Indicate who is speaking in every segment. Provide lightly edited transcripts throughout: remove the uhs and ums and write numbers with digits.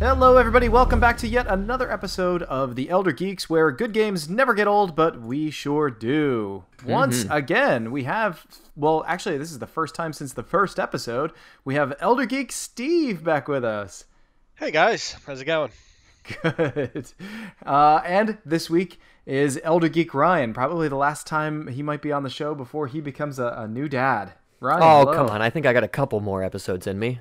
Speaker 1: Hello everybody, welcome back to yet another episode of The Elder Geeks, where good games never get old, but we sure do. Once again, we have, well, actually this is the first time since the first episode, we have Elder Geek Steve back with us.
Speaker 2: Hey guys, how's it going?
Speaker 1: Good. And this week is Elder Geek Ryan, probably the last time he might be on the show before he becomes a new dad. Ryan, hello.
Speaker 3: Come on, I think I got a couple more episodes in me.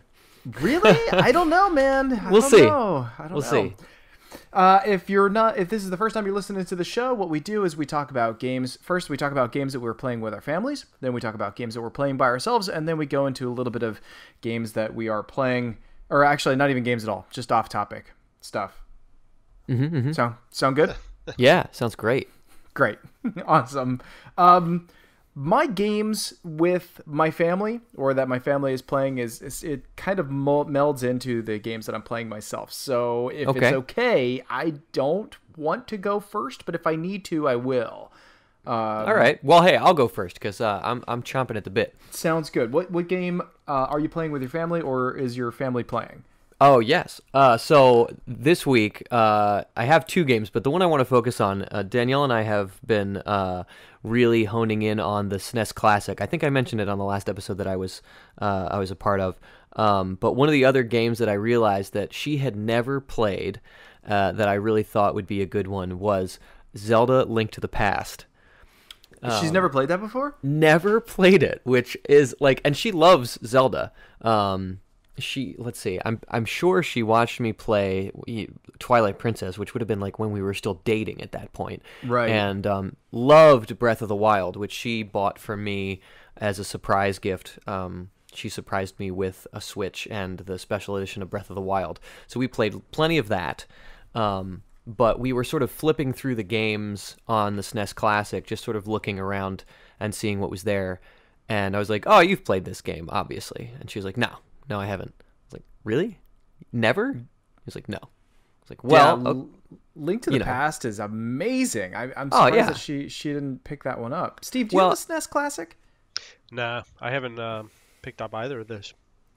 Speaker 1: Really? I don't know, man.
Speaker 3: We'll see.
Speaker 1: We'll see. If this is the first time you're listening to the show, what we do is we talk about games. First, we talk about games that we're playing with our families. Then we talk about games that we're playing by ourselves. And then we go into a little bit of games that we are playing, or actually not even games at all, just off-topic stuff. Sound good?
Speaker 3: Yeah, sounds great.
Speaker 1: Great. Awesome. My games with my family, or that my family is playing, is it kind of melds into the games that I'm playing myself. So if it's okay, I don't want to go first, but if I need to, I will.
Speaker 3: All right. Well, hey, I'll go first because I'm chomping at the bit.
Speaker 1: Sounds good. What game are you playing with your family, or is your family playing?
Speaker 3: Oh, yes. So this week, I have two games, but the one I want to focus on, Danielle and I have been really honing in on the SNES Classic. I think I mentioned it on the last episode that I was a part of. But one of the other games that I realized that she had never played that I really thought would be a good one was Zelda: Link to the Past.
Speaker 1: She's never played that before?
Speaker 3: Never played it, which is like, and she loves Zelda. Let's see, I'm sure she watched me play Twilight Princess, which would have been like when we were still dating at that point.
Speaker 1: Right.
Speaker 3: And loved Breath of the Wild, which she bought for me as a surprise gift. She surprised me with a Switch and the special edition of Breath of the Wild. So we played plenty of that. But we were sort of flipping through the games on the SNES Classic, just sort of looking around and seeing what was there. And I was like, oh, you've played this game, obviously. And she was like, no, I haven't. I was like, really? Never? He was like, no. I was like, well...
Speaker 1: Yeah, Link to the Past is amazing. I'm surprised that she didn't pick that one up. Steve, do you have a SNES Classic?
Speaker 2: Nah, I haven't picked up either of those.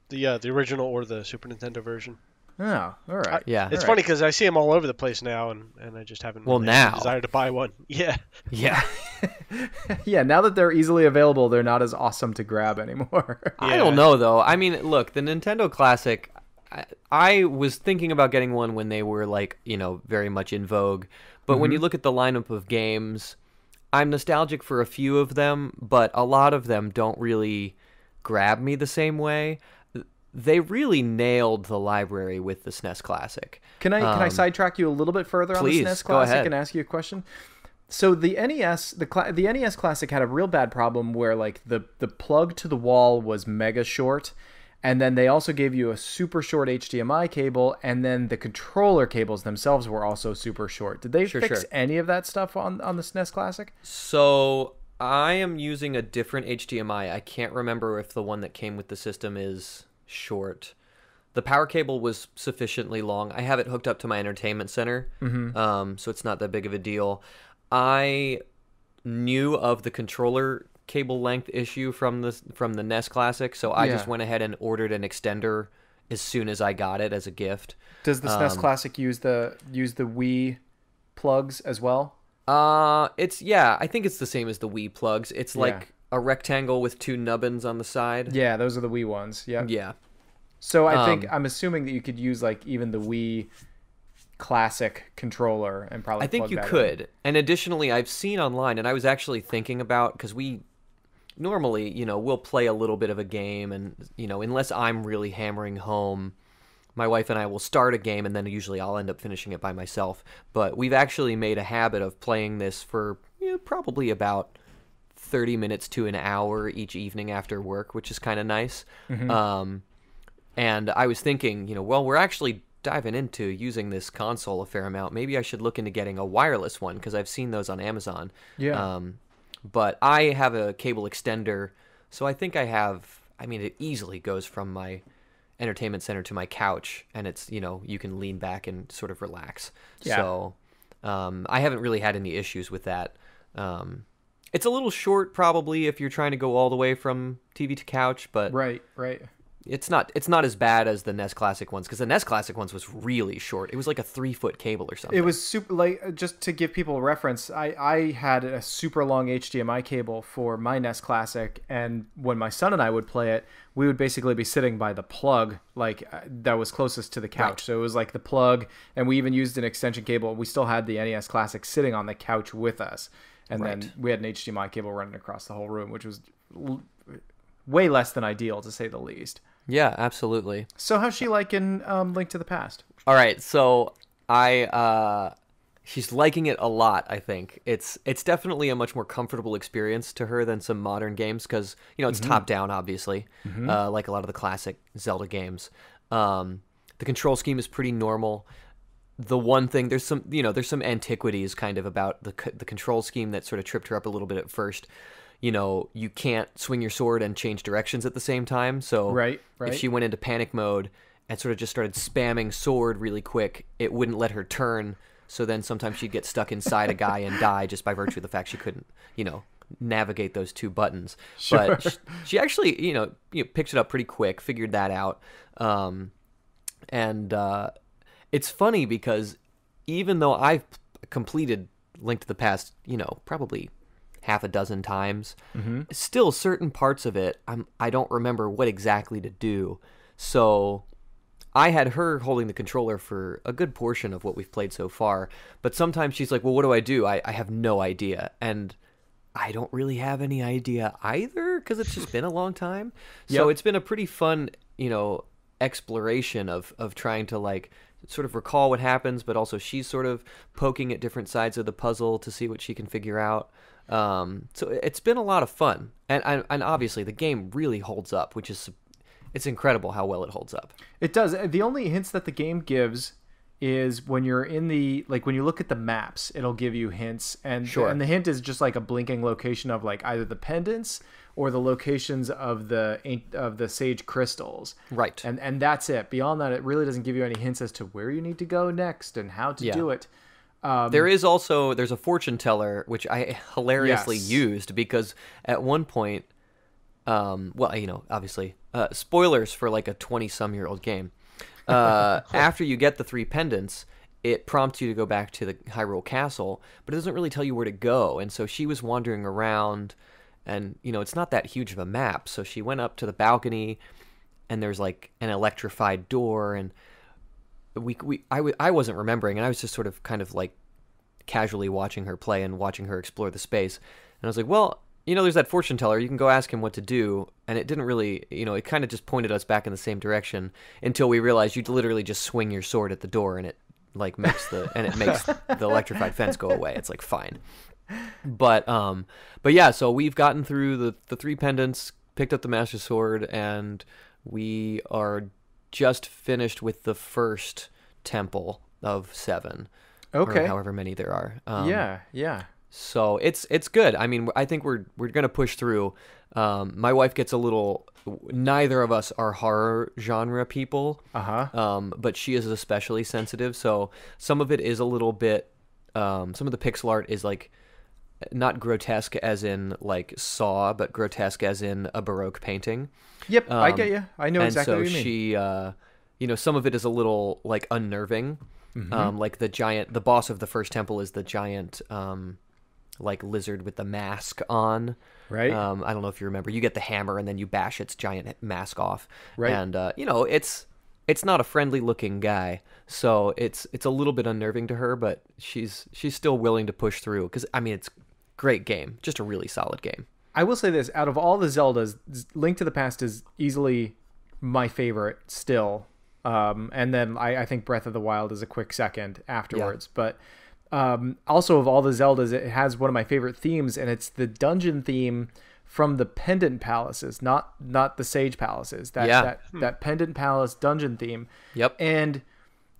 Speaker 2: The original or the Super Nintendo version.
Speaker 1: Oh, all right.
Speaker 2: It's funny because I see them all over the place now, and I just haven't really decided to buy one. Yeah.
Speaker 3: Yeah.
Speaker 1: Yeah, now that they're easily available, they're not as awesome to grab anymore.
Speaker 3: I don't know, though. I mean, look, the Nintendo Classic, I was thinking about getting one when they were, like, very much in vogue. But when you look at the lineup of games, I'm nostalgic for a few of them, but a lot of them don't really grab me the same way. They really nailed the library with the SNES Classic. Can
Speaker 1: I sidetrack you a little bit further on the SNES Classic and ask you a question? So the NES, the NES Classic had a real bad problem where like the plug to the wall was mega short, and then they also gave you a super short HDMI cable, and then the controller cables themselves were also super short. Did they fix any of that stuff on the SNES Classic?
Speaker 3: So I am using a different HDMI. I can't remember if the one that came with the system is short. The power cable was sufficiently long. I have it hooked up to my entertainment center, so it's not that big of a deal. I knew of the controller cable length issue from the NES Classic, so I just went ahead and ordered an extender as soon as I got it as a gift.
Speaker 1: Does the SNES Classic use the Wii plugs as well?
Speaker 3: I think it's the same as the Wii plugs. It's like a rectangle with two nubbins on the side.
Speaker 1: Yeah, those are the Wii ones. Yeah.
Speaker 3: Yeah.
Speaker 1: So I'm assuming that you could use like even the Wii Classic controller and probably.
Speaker 3: I think you could. And additionally, I've seen online, and I was actually thinking about, because we normally, we'll play a little bit of a game, and unless I'm really hammering home, my wife and I will start a game, and then usually I'll end up finishing it by myself. But we've actually made a habit of playing this for probably about 30 minutes to an hour each evening after work, which is kind of nice. And I was thinking, well, we're actually diving into using this console a fair amount. Maybe I should look into getting a wireless one, because I've seen those on Amazon. Yeah. But I have a cable extender, so I think it easily goes from my entertainment center to my couch, and it's, you can lean back and sort of relax. Yeah. So I haven't really had any issues with that. It's a little short probably if you're trying to go all the way from TV to couch, but
Speaker 1: right.
Speaker 3: it's not as bad as the NES Classic ones, because the NES Classic ones was really short. It was like a 3-foot cable or something.
Speaker 1: It was super, like, just to give people a reference, I had a super long HDMI cable for my NES Classic, and when my son and I would play it, we would basically be sitting by the plug, like, that was closest to the couch. Right. So it was like the plug, and we even used an extension cable. We still had the NES Classic sitting on the couch with us, and then we had an HDMI cable running across the whole room, which was way less than ideal, to say the least.
Speaker 3: Yeah, absolutely.
Speaker 1: So how's she liking Link to the Past?
Speaker 3: All right, so she's liking it a lot, I think. It's definitely a much more comfortable experience to her than some modern games, because, it's top-down, obviously, like a lot of the classic Zelda games. The control scheme is pretty normal. The one thing, there's some antiquities kind of about the control scheme that sort of tripped her up a little bit at first. You can't swing your sword and change directions at the same time. So
Speaker 1: right.
Speaker 3: if she went into panic mode and sort of just started spamming sword really quick, it wouldn't let her turn. So then sometimes she'd get stuck inside a guy and die just by virtue of the fact she couldn't, navigate those two buttons.
Speaker 1: Sure.
Speaker 3: But she actually, picked it up pretty quick, figured that out. And it's funny because even though I've completed Link to the Past, probably half a dozen times, still certain parts of it I don't remember what exactly to do. So I had her holding the controller for a good portion of what we've played so far, but sometimes she's like, well, what do I do? I have no idea, and I don't really have any idea either, because it's just been a long time. So it's been a pretty fun exploration of trying to like sort of recall what happens, but also she's sort of poking at different sides of the puzzle to see what she can figure out. So it's been a lot of fun, and obviously the game really holds up, which is, it's incredible how well it holds up. It
Speaker 1: does. The only hints that the game gives is when you're in when you look at the maps, it'll give you hints, and the hint is just like a blinking location of like either the pendants or the locations of the sage crystals.
Speaker 3: Right.
Speaker 1: And that's it. Beyond that, it really doesn't give you any hints as to where you need to go next and how to do it. There's a fortune teller, which I hilariously used, because at one point, obviously, spoilers for like a 20-some-year-old game. After you get the 3 pendants, it prompts you to go back to the Hyrule Castle, but it doesn't really tell you where to go. And so she was wandering around, and it's not that huge of a map. So she went up to the balcony, and there's like an electrified door, and I wasn't remembering, and I was just sort of kind of like casually watching her play and watching her explore the space. And I was like, well, there's that fortune teller. You can go ask him what to do. And it didn't really, it kind of just pointed us back in the same direction until we realized you'd literally just swing your sword at the door, and it like makes the electrified fence go away. It's like, fine. But yeah, so we've gotten through the 3 pendants, picked up the Master Sword, and we are just finished with the first temple of 7. Okay.
Speaker 3: Or however many there are.
Speaker 1: Yeah.
Speaker 3: So it's good. I mean, I think we're gonna push through. My wife gets a little. Neither of us are horror genre people. But she is especially sensitive. So some of it is a little bit. Some of the pixel art is like not grotesque as in like Saw, but grotesque as in a Baroque painting.
Speaker 1: Yep, I get you. I know exactly what you mean.
Speaker 3: And so she, some of it is a little like unnerving. Like the boss of the first temple is the giant, like lizard with the mask on.
Speaker 1: Right.
Speaker 3: I don't know if you remember. You get the hammer and then you bash its giant mask off.
Speaker 1: Right.
Speaker 3: And it's not a friendly looking guy, so it's a little bit unnerving to her, but she's still willing to push through, because I mean it's a great game, just a really solid game.
Speaker 1: I will say this: out of all the Zeldas, Link to the Past is easily my favorite still. And then I think Breath of the Wild is a quick second afterwards. Yeah. But also of all the Zeldas, it has one of my favorite themes, and it's the dungeon theme from the Pendant Palaces, not the Sage Palaces. That Pendant Palace dungeon theme.
Speaker 3: Yep.
Speaker 1: And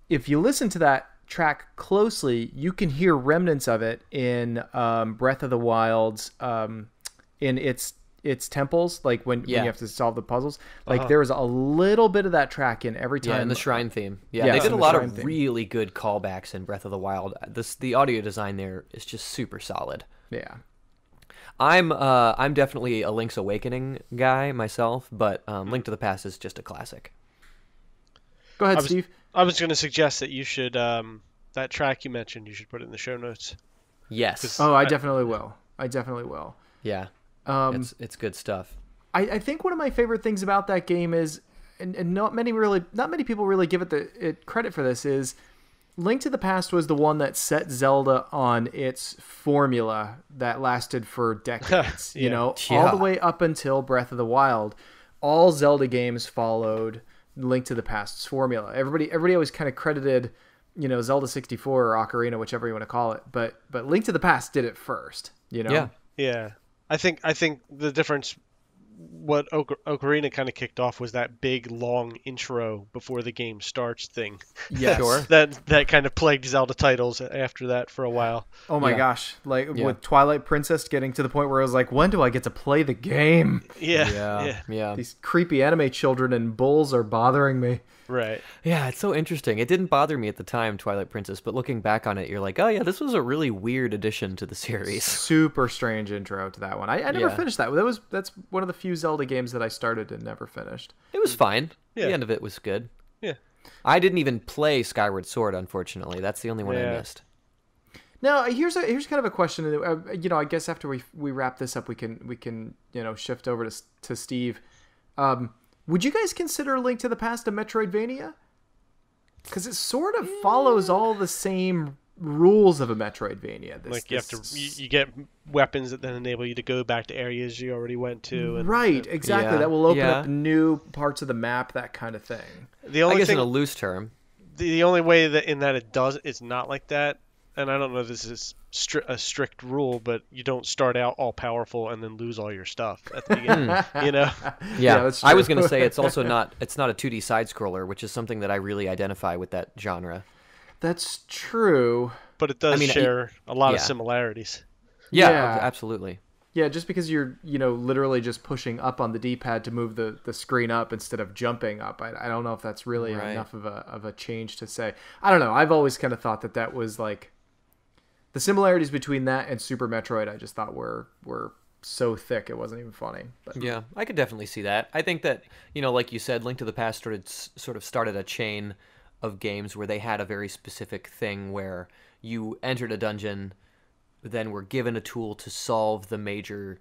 Speaker 1: if you listen to that track closely, you can hear remnants of it in Breath of the Wild's in its temples, like when you have to solve the puzzles, like there was a little bit of that track in every time.
Speaker 3: Yeah, in the shrine theme. Yeah, they did a lot of really good callbacks in Breath of the Wild. The audio design there is just super solid.
Speaker 1: Yeah.
Speaker 3: I'm definitely a Link's Awakening guy myself, but Link to the Past is just a classic.
Speaker 1: Go ahead, Steve.
Speaker 2: I was going to suggest that you should that track you mentioned, you should put it in the show notes.
Speaker 3: Yes.
Speaker 1: Oh, I definitely will. I definitely will.
Speaker 3: Yeah. It's good stuff.
Speaker 1: I think one of my favorite things about that game is, and not many people really give it credit for this, is Link to the Past was the one that set Zelda on its formula that lasted for decades. All the way up until Breath of the Wild, all Zelda games followed Link to the Past's formula. Everybody always kind of credited, Zelda 64 or Ocarina, whichever you want to call it, but Link to the Past did it first.
Speaker 2: Yeah. I think the difference, what Ocarina kind of kicked off was that big long intro before the game starts thing.
Speaker 1: Yeah, sure.
Speaker 2: That kind of plagued Zelda titles after that for a while.
Speaker 1: Oh my gosh! With Twilight Princess getting to the point where I was like, when do I get to play the game?
Speaker 2: Yeah.
Speaker 1: These creepy anime children and bulls are bothering me.
Speaker 2: Right.
Speaker 3: Yeah, it's so interesting. It didn't bother me at the time, Twilight Princess, but looking back on it, you're like, oh yeah, this was a really weird addition to the series.
Speaker 1: Super strange intro to that one. I never finished that. That's one of the few Zelda games that I started and never finished.
Speaker 3: It was fine.
Speaker 2: Yeah.
Speaker 3: The end of it was good.
Speaker 2: Yeah.
Speaker 3: I didn't even play Skyward Sword, unfortunately. That's the only one I missed.
Speaker 1: Now, here's kind of a question. I guess after we wrap this up, we can shift over to Steve. Would you guys consider Link to the Past a Metroidvania? Because it sort of follows all the same rules of a Metroidvania.
Speaker 2: You get weapons that then enable you to go back to areas you already went to.
Speaker 1: Exactly. Yeah. That will open up new parts of the map, that kind of thing.
Speaker 3: I guess in a loose term.
Speaker 2: The only way that it's not like that, and I don't know if this is a strict rule, but you don't start out all powerful and then lose all your stuff at the beginning.
Speaker 3: Yeah, that's true. I was going to say it's not a 2D side scroller, which is something that I really identify with that genre.
Speaker 1: That's true,
Speaker 2: but it does share a lot of similarities.
Speaker 3: Yeah, absolutely.
Speaker 1: Yeah, just because you're literally just pushing up on the D-pad to move the screen up instead of jumping up. I don't know if that's really enough of a change to say. I don't know. I've always kind of thought that was like the similarities between that and Super Metroid. I just thought were so thick it wasn't even funny. But.
Speaker 3: Yeah, I could definitely see that. I think that like you said, Link to the Past sort of started a chain of games where they had a very specific thing where you entered a dungeon, then were given a tool to solve the major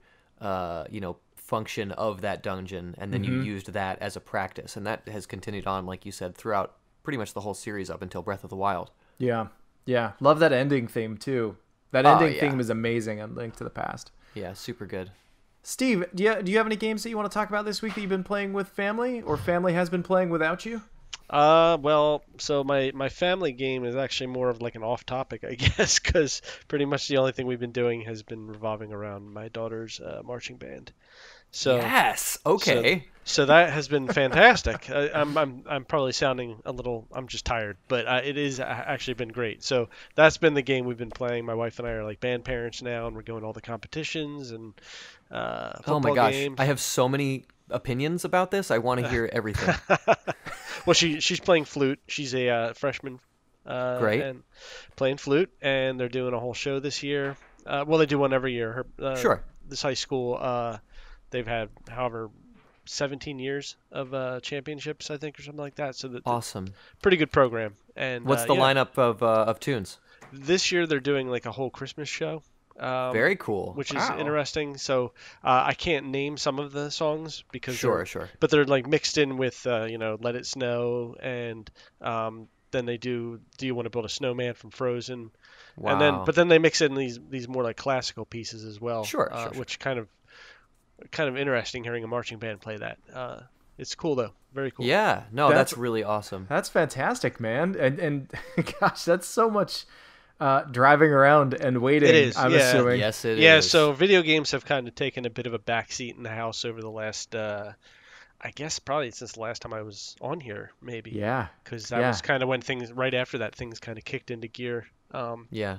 Speaker 3: function of that dungeon, and then you used that as a practice, and that has continued on, like you said, throughout pretty much the whole series up until Breath of the Wild.
Speaker 1: Yeah, love that ending theme too. That ending theme is amazing on Link to the Past.
Speaker 3: Yeah, super good.
Speaker 1: Steve, do you have any games that you want to talk about this week that you've been playing with family, or family has been playing without you?
Speaker 2: Well, so my family game is actually more of like an off topic, I guess, because pretty much the only thing we've been doing has been revolving around my daughter's marching band. So
Speaker 3: yes, okay.
Speaker 2: So that has been fantastic. I'm probably sounding a little. I'm just tired, but it is actually been great. So that's been the game we've been playing. My wife and I are like band parents now, and we're going to all the competitions and football
Speaker 3: oh my gosh,
Speaker 2: games.
Speaker 3: I have so many opinions about this. I want to hear everything.
Speaker 2: Well, she's playing flute. She's a freshman.
Speaker 3: Great.
Speaker 2: And playing flute, and they're doing a whole show this year. Well, they do one every year.
Speaker 3: Sure.
Speaker 2: This high school. They've had, however, 17 years of championships, I think, or something like that. So
Speaker 3: awesome.
Speaker 2: Pretty good program. And
Speaker 3: what's the lineup of tunes?
Speaker 2: This year they're doing like a whole Christmas show.
Speaker 3: Very cool.
Speaker 2: Which is interesting. So I can't name some of the songs because
Speaker 3: sure.
Speaker 2: But they're like mixed in with Let It Snow, and then they do You Want to Build a Snowman from Frozen.
Speaker 3: Wow.
Speaker 2: But then they mix in these more like classical pieces as well.
Speaker 3: Sure.
Speaker 2: Which kind of interesting hearing a marching band play that. It's cool though. Very cool.
Speaker 3: Yeah. No, that's really awesome.
Speaker 1: That's fantastic, man. And gosh, that's so much driving around and waiting.
Speaker 2: It is.
Speaker 1: I'm assuming.
Speaker 3: Yes, it is.
Speaker 2: Yeah. So video games have kind of taken a bit of a backseat in the house over the last. I guess probably since the last time I was on here, maybe.
Speaker 1: Yeah.
Speaker 2: Because that was kind of when right after that things kind of kicked into gear.
Speaker 3: Yeah.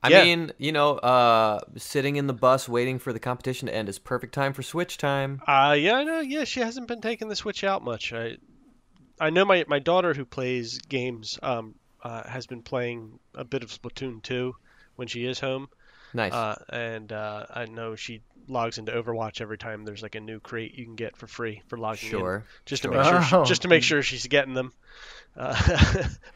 Speaker 3: I mean, sitting in the bus waiting for the competition to end is perfect time for Switch time.
Speaker 2: Yeah, I know. Yeah, she hasn't been taking the Switch out much. I know my daughter who plays games has been playing a bit of Splatoon 2 when she is home.
Speaker 3: Nice.
Speaker 2: And I know she logs into Overwatch every time there's like a new crate you can get for free for logging in, just to make sure she's getting them. But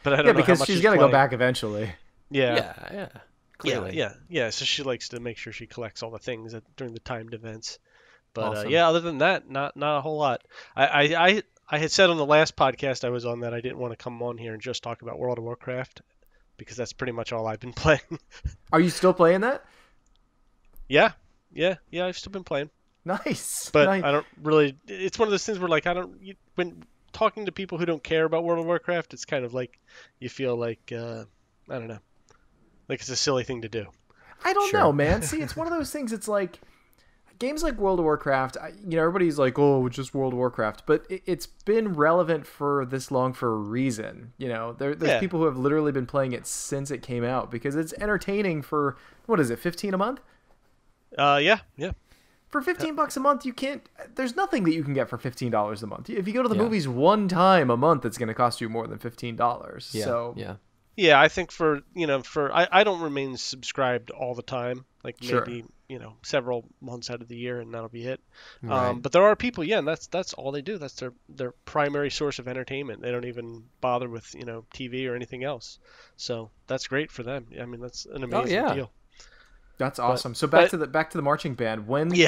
Speaker 2: I don't know
Speaker 1: because
Speaker 2: how much
Speaker 1: she's gonna
Speaker 2: playing.
Speaker 1: go back eventually.
Speaker 3: Yeah. Clearly.
Speaker 2: Yeah. So she likes to make sure she collects all the things during the timed events. But
Speaker 3: Awesome.
Speaker 2: other than that, not a whole lot. I had said on the last podcast I was on that I didn't want to come on here and just talk about World of Warcraft because that's pretty much all I've been playing.
Speaker 1: Are you still playing that?
Speaker 2: Yeah. I've still been playing.
Speaker 1: Nice.
Speaker 2: But I don't really. It's one of those things where like when talking to people who don't care about World of Warcraft, it's kind of like you feel like I don't know, like it's a silly thing to do.
Speaker 1: I don't know, man. See, it's one of those things. It's like games like World of Warcraft. Everybody's like, "Oh, it's just World of Warcraft," but it's been relevant for this long for a reason. There's people who have literally been playing it since it came out because it's entertaining. For what is it, $15 a month?
Speaker 2: Yeah.
Speaker 1: For $15 a month, you can't. There's nothing that you can get for $15 a month. If you go to the movies one time a month, it's going to cost you more than $15.
Speaker 2: Yeah, I think I don't remain subscribed all the time. Like maybe several months out of the year, and that'll be it.
Speaker 3: Right.
Speaker 2: But there are people, and that's all they do. That's their primary source of entertainment. They don't even bother with TV or anything else. So that's great for them. I mean, that's an amazing deal.
Speaker 1: That's awesome. So back to the marching band.
Speaker 2: Please.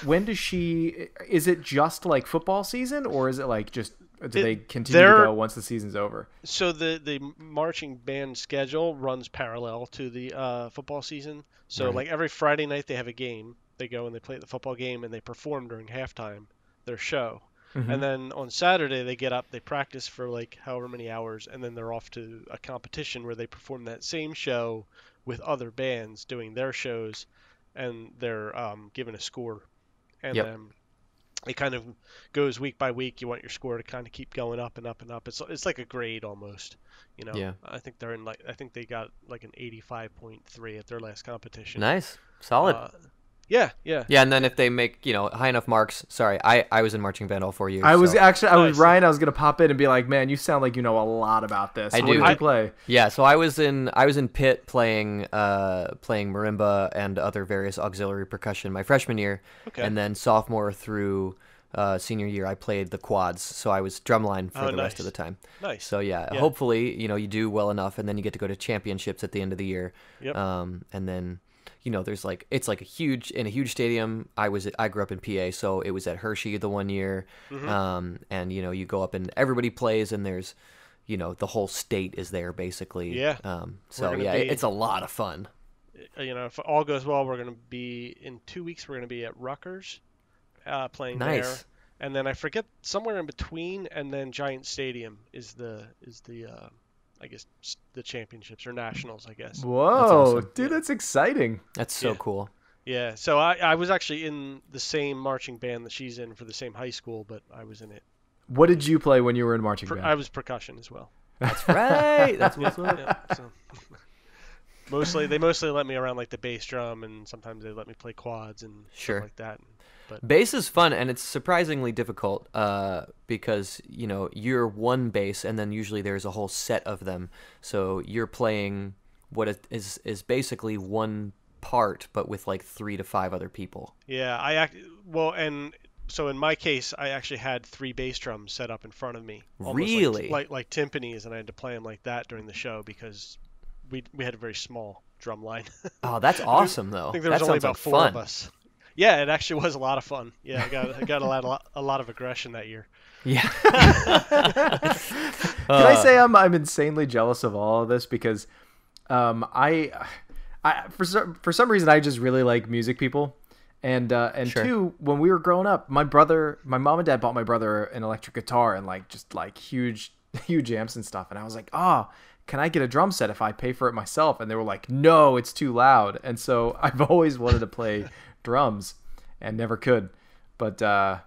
Speaker 1: When does she? Is it just like football season, or is it like just? Do they continue to go once the season's over?
Speaker 2: So the marching band schedule runs parallel to the football season. So like every Friday night they have a game. They go and they play the football game and they perform during halftime their show. Mm-hmm. And then on Saturday they get up, they practice for like however many hours, and then they're off to a competition where they perform that same show with other bands doing their shows, and they're given a score. And it kind of goes week by week. You want your score to kind of keep going up and up and up. It's like a grade almost,
Speaker 3: Yeah.
Speaker 2: I think they got like an 85.3 at their last competition.
Speaker 3: Nice. Solid.
Speaker 2: Yeah.
Speaker 3: And then if they make, high enough marks. Sorry, I was in marching band all 4 years.
Speaker 1: I was Ryan. I was gonna pop in and be like, man, you sound like you know a lot about this. What did you play?
Speaker 3: Yeah, so I was in pit playing marimba and other various auxiliary percussion my freshman year, and then sophomore through senior year I played the quads. So I was drumline for the rest of the time.
Speaker 2: Nice.
Speaker 3: So hopefully you do well enough, and then you get to go to championships at the end of the year.
Speaker 2: Yep.
Speaker 3: And then. There's it's like a huge stadium. I grew up in PA, so it was at Hershey the one year. Mm-hmm. And you go up and everybody plays, and there's, the whole state is there basically.
Speaker 2: Yeah.
Speaker 3: It's a lot of fun.
Speaker 2: If all goes well, we're gonna be in 2 weeks. We're gonna be at Rutgers, playing there, and then I forget somewhere in between, and then Giant Stadium is the I guess the championships or nationals, I guess.
Speaker 1: Whoa,
Speaker 3: that's awesome.
Speaker 1: Dude, that's exciting.
Speaker 3: That's so cool.
Speaker 2: Yeah, so I was actually in the same marching band that she's in for the same high school, but I was in it.
Speaker 1: What did you play when you were in marching band?
Speaker 2: I was percussion as well.
Speaker 3: That's right. That's what's up.
Speaker 2: Yeah, so they mostly let me around like the bass drum, and sometimes they let me play quads and stuff like that. But
Speaker 3: bass is fun, and it's surprisingly difficult because you're one bass, and then usually there's a whole set of them. So you're playing what is basically one part, but with like 3 to 5 other people.
Speaker 2: Yeah, so in my case, I actually had 3 bass drums set up in front of me.
Speaker 3: Really?
Speaker 2: Like timpanis, and I had to play them like that during the show because we had a very small drum line.
Speaker 3: Oh, that's awesome though.
Speaker 2: I think there was only about 4 of us. Yeah, it actually was a lot of fun. Yeah, I got a lot of aggression that year.
Speaker 3: Yeah.
Speaker 1: Can I say I'm insanely jealous of all of this because I for some reason I just really like music people, and
Speaker 3: Sure.
Speaker 1: two, when we were growing up, my mom and dad bought my brother an electric guitar and like huge amps and stuff, and I was like, can I get a drum set if I pay for it myself? And they were like, no, it's too loud. And so I've always wanted to play drums and never could. But
Speaker 2: well,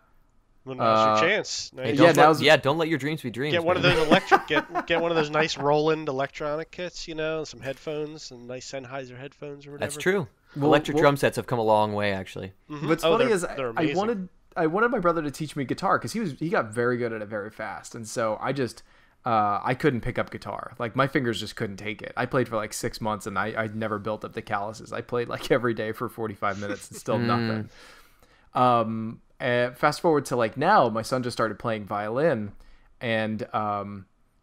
Speaker 2: now's your chance.
Speaker 3: Don't let your dreams be dreams.
Speaker 2: Get one of those electric. Get one of those nice Roland electronic kits. Some headphones, some nice Sennheiser headphones or whatever.
Speaker 3: That's true. Electric drum sets have come a long way, actually.
Speaker 2: Mm-hmm.
Speaker 1: What's funny is I wanted my brother to teach me guitar because he got very good at it very fast, and so I just I couldn't pick up guitar. Like my fingers just couldn't take it. I played for like 6 months and I never built up the calluses. I played like every day for 45 minutes and still nothing. And fast forward to like now, my son just started playing violin, and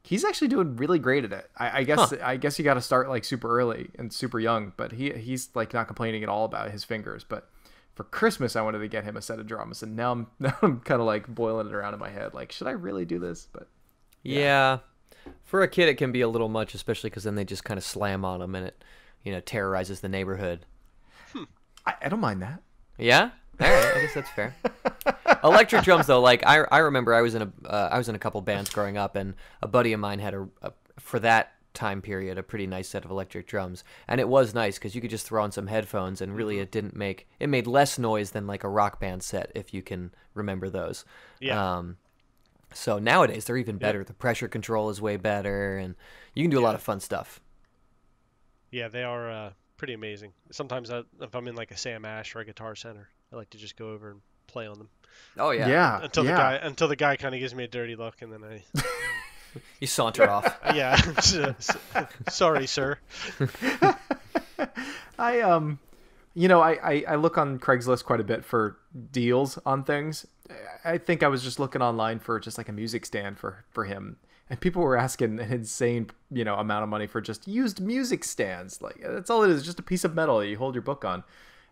Speaker 1: he's actually doing really great at it. I guess you got to start like super early and super young, but he's like not complaining at all about his fingers. But for Christmas, I wanted to get him a set of drums, and now I'm kind of like boiling it around in my head. Like, should I really do this? But
Speaker 3: yeah. For a kid, it can be a little much, especially because then they just kind of slam on them, and it terrorizes the neighborhood.
Speaker 1: I don't mind that.
Speaker 3: Yeah. All right, I guess that's fair. Electric drums, though, like I remember, I was in a couple bands growing up, and a buddy of mine had for that time period a pretty nice set of electric drums, and it was nice because you could just throw on some headphones, and really it made less noise than like a Rock Band set, if you can remember those.
Speaker 2: Yeah.
Speaker 3: So nowadays they're even better. The pressure control is way better, and you can do a lot of fun stuff.
Speaker 2: Yeah, they are pretty amazing. Sometimes if I'm in like a Sam Ash or a Guitar Center, I like to just go over and play on them.
Speaker 3: Oh yeah.
Speaker 1: Yeah.
Speaker 2: Until the guy kind of gives me a dirty look, and then I
Speaker 3: you saunter off.
Speaker 2: Yeah. Sorry, sir.
Speaker 1: I look on Craigslist quite a bit for deals on things. I think I was just looking online for just like a music stand for him, and people were asking an insane amount of money for just used music stands. Like that's all it is, just a piece of metal that you hold your book on.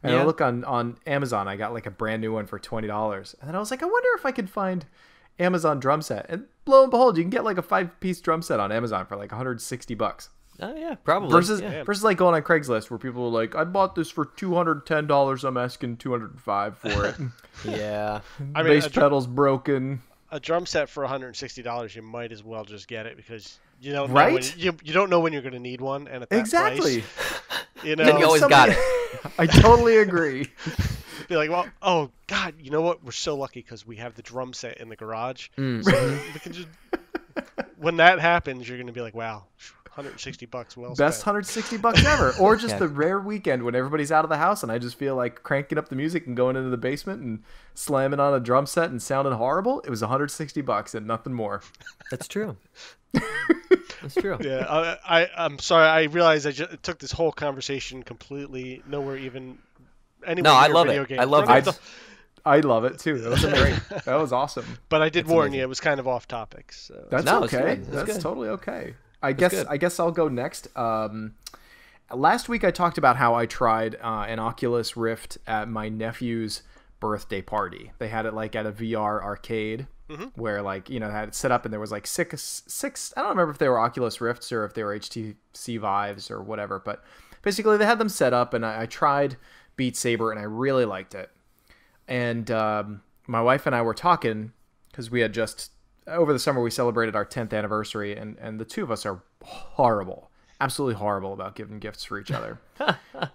Speaker 1: And I look on Amazon, I got like a brand new one for $20, and then I was like, I wonder if I could find Amazon drum set, and lo and behold, you can get like a 5-piece drum set on Amazon for like $160.
Speaker 3: Oh yeah, probably.
Speaker 1: Versus like going on Craigslist where people are like, I bought this for $210. I'm asking $205 for it.
Speaker 3: Yeah.
Speaker 1: Bass pedal's broken.
Speaker 2: A drum set for $160, you might as well just get it, because you don't know
Speaker 1: right?
Speaker 2: you don't know when you're going to need one, and at that
Speaker 1: exactly.
Speaker 2: price,
Speaker 3: you always got it.
Speaker 1: I totally agree.
Speaker 2: Be like, well, oh God, you know what? We're so lucky because we have the drum set in the garage. So we can just. When that happens, you're going to be like, wow. $160 well
Speaker 1: best
Speaker 2: spent.
Speaker 1: $160 ever. Or just the rare weekend when everybody's out of the house and I just feel like cranking up the music and going into the basement and slamming on a drum set and sounding horrible. It was $160 and nothing more.
Speaker 3: That's true. That's true.
Speaker 2: Yeah, I'm sorry. I realized it took this whole conversation completely nowhere even anywhere.
Speaker 3: No, I love
Speaker 2: video
Speaker 3: it.
Speaker 2: Games.
Speaker 3: I love it.
Speaker 1: I love it too. That was great. That was awesome.
Speaker 2: But I did warn you, it was kind of off topic. So.
Speaker 1: That's okay. That's totally okay. I guess I'll go next. Last week I talked about how I tried an Oculus Rift at my nephew's birthday party. They had it like at a VR arcade where like, had it set up and there was like six, I don't remember if they were Oculus Rifts or if they were HTC Vives or whatever, but basically they had them set up and I tried Beat Saber and I really liked it. And my wife and I were talking because we had just over the summer we celebrated our 10th anniversary, and the two of us are absolutely horrible about giving gifts for each other.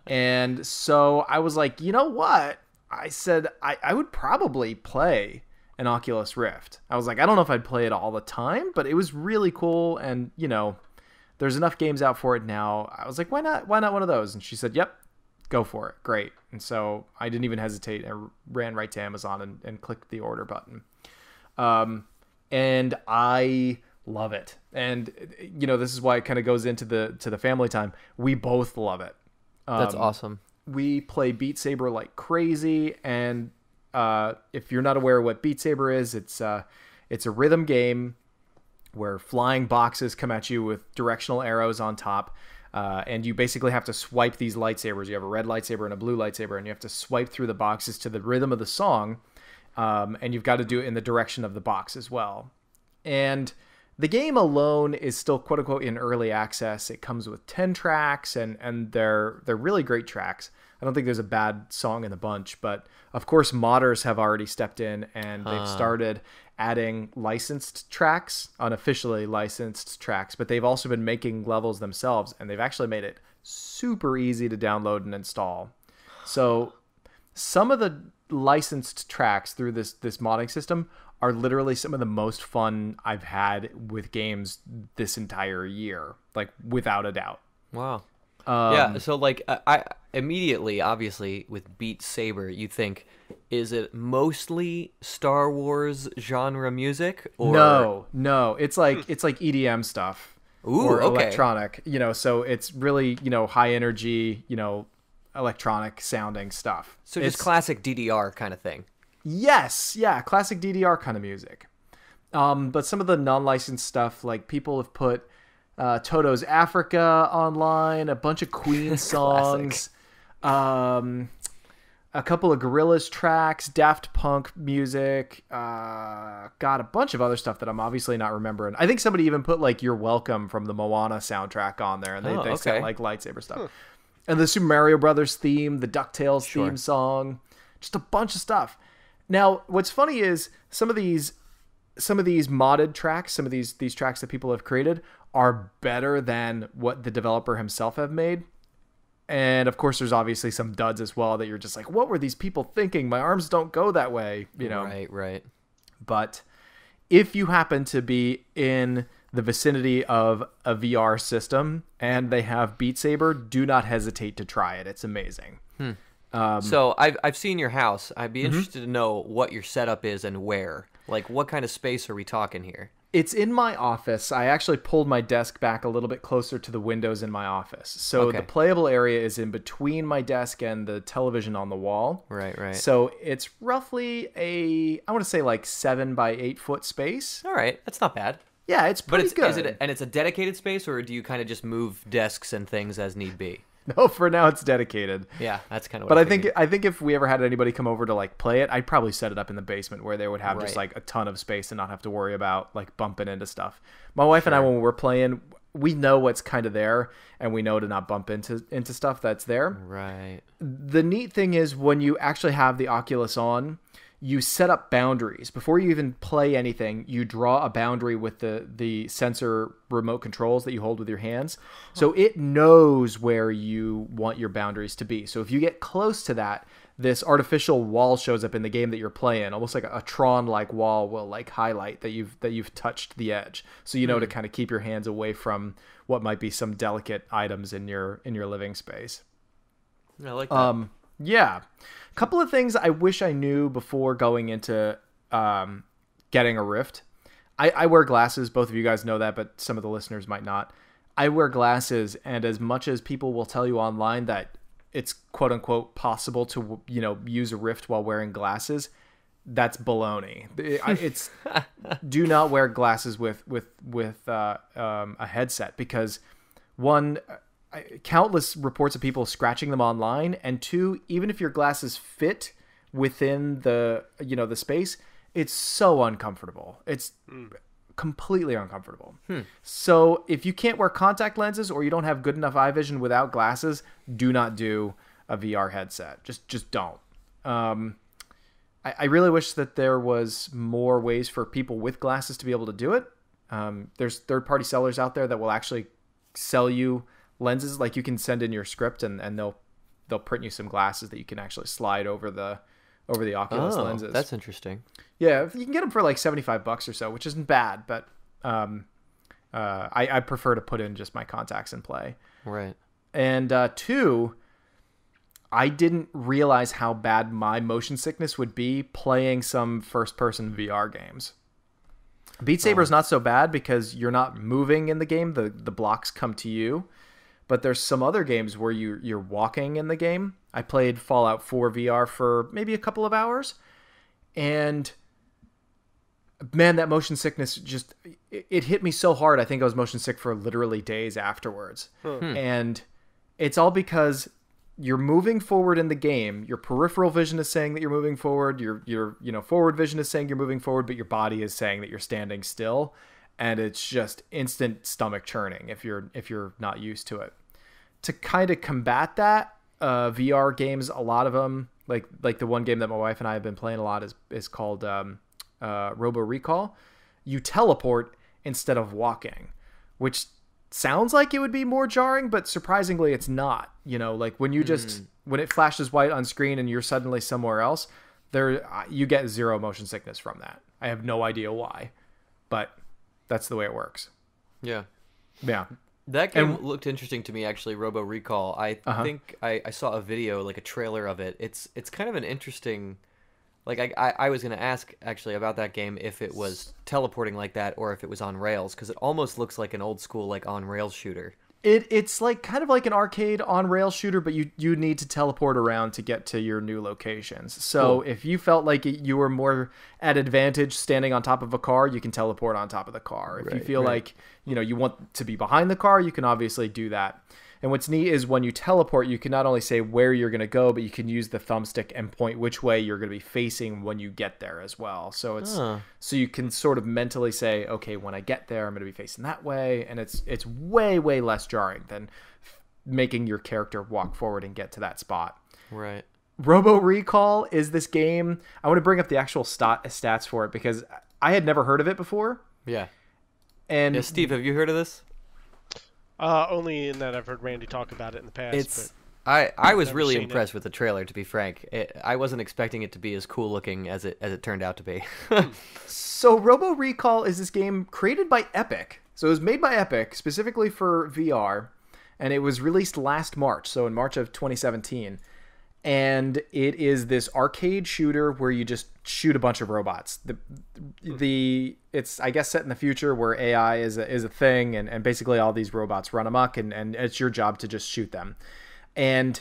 Speaker 1: And so I was like, you know what? I said I would probably play an Oculus Rift. I was like, I don't know if I'd play it all the time, but it was really cool, and there's enough games out for it now. I was like, why not one of those? And she said, yep, go for it. Great. And so I didn't even hesitate. I ran right to Amazon and clicked the order button. And I love it. And this is why it kind of goes into the family time. We both love it.
Speaker 3: That's awesome.
Speaker 1: We play Beat Saber like crazy, and if you're not aware of what Beat Saber is, it's a rhythm game where flying boxes come at you with directional arrows on top, and you basically have to swipe these lightsabers. You have a red lightsaber and a blue lightsaber, and you have to swipe through the boxes to the rhythm of the song. And you've got to do it in the direction of the box as well. And the game alone is still quote unquote in early access. It comes with 10 tracks and they're really great tracks. I don't think there's a bad song in the bunch, but of course modders have already stepped in and they've started adding licensed tracks, unofficially licensed tracks, but they've also been making levels themselves, and they've actually made it super easy to download and install. So some of the licensed tracks through this modding system are literally some of the most fun I've had with games this entire year, like without a doubt.
Speaker 3: Wow. Yeah, so like I immediately, obviously, with Beat Saber, you think is it mostly Star Wars genre music? Or...
Speaker 1: No. It's like EDM stuff.
Speaker 3: Ooh,
Speaker 1: or
Speaker 3: okay.
Speaker 1: electronic, so it's really, high energy, electronic sounding stuff.
Speaker 3: So just classic DDR kind of thing.
Speaker 1: Yes, yeah, classic DDR kind of music. But some of the non-licensed stuff, like people have put Toto's Africa online, a bunch of Queen songs, a couple of Gorillaz tracks, Daft Punk music, a bunch of other stuff that I'm obviously not remembering. I think somebody even put like You're Welcome from the Moana soundtrack on there, and they sound like lightsaber stuff. And the Super Mario Brothers theme, the DuckTales theme song, just a bunch of stuff. Now, what's funny is some of these modded tracks, some of these tracks that people have created are better than what the developer himself have made. And of course, there's obviously some duds as well that you're just like, what were these people thinking? My arms don't go that way,
Speaker 3: Right.
Speaker 1: But if you happen to be in the vicinity of a VR system and they have Beat Saber, do not hesitate to try it. It's amazing.
Speaker 3: So I've seen your house. I'd be interested to know what your setup is and where. Like, what kind of space are we talking here?
Speaker 1: It's in my office. I actually pulled my desk back a little bit closer to the windows in my office. So the playable area is in between my desk and the television on the wall.
Speaker 3: Right.
Speaker 1: So it's roughly I want to say like 7 by 8 foot space.
Speaker 3: All right. That's not bad.
Speaker 1: Yeah, it's pretty good.
Speaker 3: And it's a dedicated space, or do you kind of just move desks and things as need be?
Speaker 1: No, for now it's dedicated.
Speaker 3: Yeah, that's kind of.
Speaker 1: But I think if we ever had anybody come over to like play it, I'd probably set it up in the basement where they would have just like a ton of space and not have to worry about like bumping into stuff. My wife and I, when we're playing, we know what's kind of there, and we know to not bump into stuff that's there.
Speaker 3: Right.
Speaker 1: The neat thing is when you actually have the Oculus on, you set up boundaries. Before you even play anything, you draw a boundary with the sensor remote controls that you hold with your hands. So it knows where you want your boundaries to be. So if you get close to that, this artificial wall shows up in the game that you're playing. Almost like a Tron-like wall will like highlight that you've touched the edge. So you know to kind of keep your hands away from what might be some delicate items in your living space.
Speaker 3: I like that.
Speaker 1: Yeah. Couple of things I wish I knew before going into getting a Rift. I wear glasses. Both of you guys know that, but some of the listeners might not. I wear glasses, and as much as people will tell you online that it's quote unquote possible to use a Rift while wearing glasses, that's baloney. It's do not wear glasses with a headset, because one, countless reports of people scratching them online, and two, even if your glasses fit within the the space, it's so uncomfortable. It's completely uncomfortable. So if you can't wear contact lenses, or you don't have good enough eye vision without glasses, do not do a VR headset. Just don't. I really wish that there was more ways for people with glasses to be able to do it. There's third-party sellers out there that will actually sell you lenses. Like, you can send in your script and they'll print you some glasses that you can actually slide over the Oculus lenses.
Speaker 3: That's interesting.
Speaker 1: Yeah, you can get them for like $75 or so, which isn't bad, but I prefer to put in just my contacts and play.
Speaker 3: Right.
Speaker 1: And two, I didn't realize how bad my motion sickness would be playing some first-person VR games. Beat Saber is not so bad because you're not moving in the game. The blocks come to you. But there's some other games where you're walking in the game. I played Fallout 4 VR for maybe a couple of hours. And man, that motion sickness just, it hit me so hard. I think I was motion sick for literally days afterwards. And it's all because you're moving forward in the game. Your peripheral vision is saying that you're moving forward. Your forward vision is saying you're moving forward, but your body is saying that you're standing still. And it's just instant stomach churning if you're not used to it. To kind of combat that, VR games, a lot of them, like the one game that my wife and I have been playing a lot is called Robo Recall. You teleport instead of walking, which sounds like it would be more jarring, but surprisingly it's not. Like when you when it flashes white on screen and you're suddenly somewhere else, you get zero motion sickness from that. I have no idea why, but that's the way it works.
Speaker 3: Yeah.
Speaker 1: That
Speaker 3: game looked interesting to me, actually, Robo Recall. I think I saw a video, like a trailer of it. It's kind of an interesting Like I was going to ask actually about that game if it was teleporting like that or if it was on rails, because it almost looks like an old school like on rails shooter.
Speaker 1: It's like kind of like an arcade on rail shooter, but you need to teleport around to get to your new locations. So if you felt like you were more at advantage standing on top of a car, you can teleport on top of the car. If you feel like you want to be behind the car, you can obviously do that. And what's neat is when you teleport, you can not only say where you're going to go, but you can use the thumbstick and point which way you're going to be facing when you get there as well. So so you can sort of mentally say, okay, when I get there, I'm going to be facing that way. And it's way, way less jarring than making your character walk forward and get to that spot.
Speaker 3: Right.
Speaker 1: Robo Recall is this game. I want to bring up the actual stats for it because I had never heard of it before.
Speaker 3: Yeah.
Speaker 1: And
Speaker 3: Steve, have you heard of this?
Speaker 2: Only in that I've heard Randy talk about it in the past.
Speaker 3: I was really impressed with the trailer, to be frank. I wasn't expecting it to be as cool looking as it turned out to be.
Speaker 1: So Robo Recall is this game created by Epic. So it was made by Epic specifically for VR, and it was released last March, so in March of 2017. And it is this arcade shooter where you just shoot a bunch of robots. It's I guess set in the future where AI is a thing, and basically all these robots run amok, and it's your job to just shoot them. And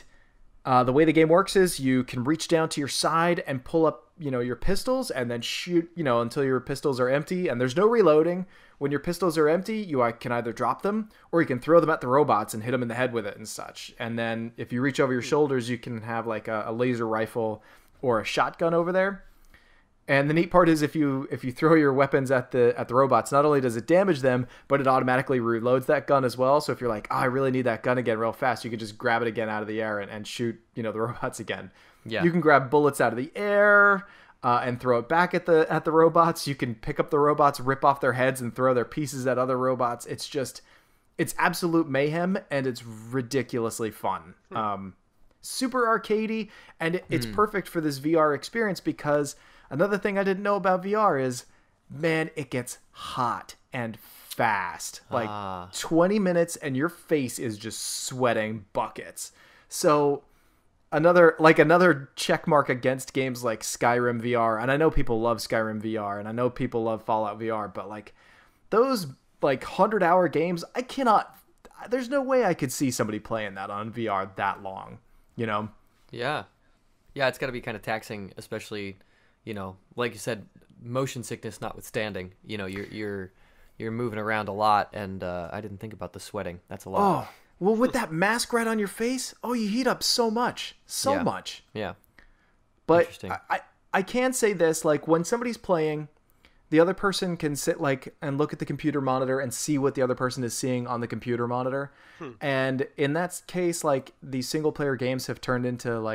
Speaker 1: the way the game works is you can reach down to your side and pull up your pistols and then shoot until your pistols are empty, and there's no reloading. When your pistols are empty, you can either drop them or you can throw them at the robots and hit them in the head with it and such. And then if you reach over your shoulders, you can have like a laser rifle or a shotgun over there. And the neat part is if you throw your weapons at the robots, not only does it damage them, but it automatically reloads that gun as well. So if you're like, I really need that gun again real fast, you can just grab it again out of the air and shoot the robots again. Yeah. You can grab bullets out of the air and throw it back at the robots. You can pick up the robots, rip off their heads, and throw their pieces at other robots. It's absolute mayhem, and it's ridiculously fun. Super arcadey, and it's perfect for this VR experience because another thing I didn't know about VR is, man, it gets hot and fast. Like 20 minutes and your face is just sweating buckets. So another check mark against games like Skyrim VR. And I know people love Skyrim VR and I know people love Fallout VR, but like those 100-hour games, there's no way I could see somebody playing that on VR that long,
Speaker 3: Yeah. Yeah, it's got to be kind of taxing, especially like you said, motion sickness notwithstanding, you're moving around a lot, and I didn't think about the sweating. That's a lot.
Speaker 1: Oh, well, with that mask right on your face, you heat up so much. Much.
Speaker 3: Yeah.
Speaker 1: But I can say this, like when somebody's playing, the other person can sit and look at the computer monitor and see what the other person is seeing on the computer monitor. And in that case, like these single player games have turned into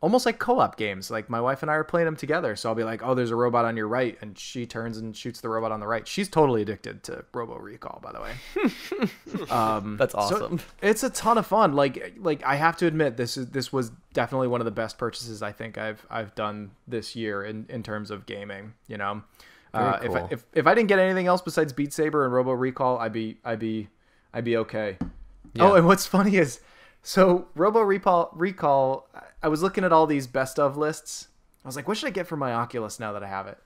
Speaker 1: almost like co-op games. Like my wife and I are playing them together. So I'll be like, oh, there's a robot on your right. And she turns and shoots the robot on the right. She's totally addicted to Robo Recall, by the way.
Speaker 3: That's awesome.
Speaker 1: So it's a ton of fun. Like I have to admit, this was definitely one of the best purchases I think I've done this year in terms of gaming, Cool. If I didn't get anything else besides Beat Saber and Robo Recall, I'd be okay. Yeah. Oh, and what's funny is, so Robo Recall, I was looking at all these best of lists. I was like, what should I get for my Oculus now that I have it?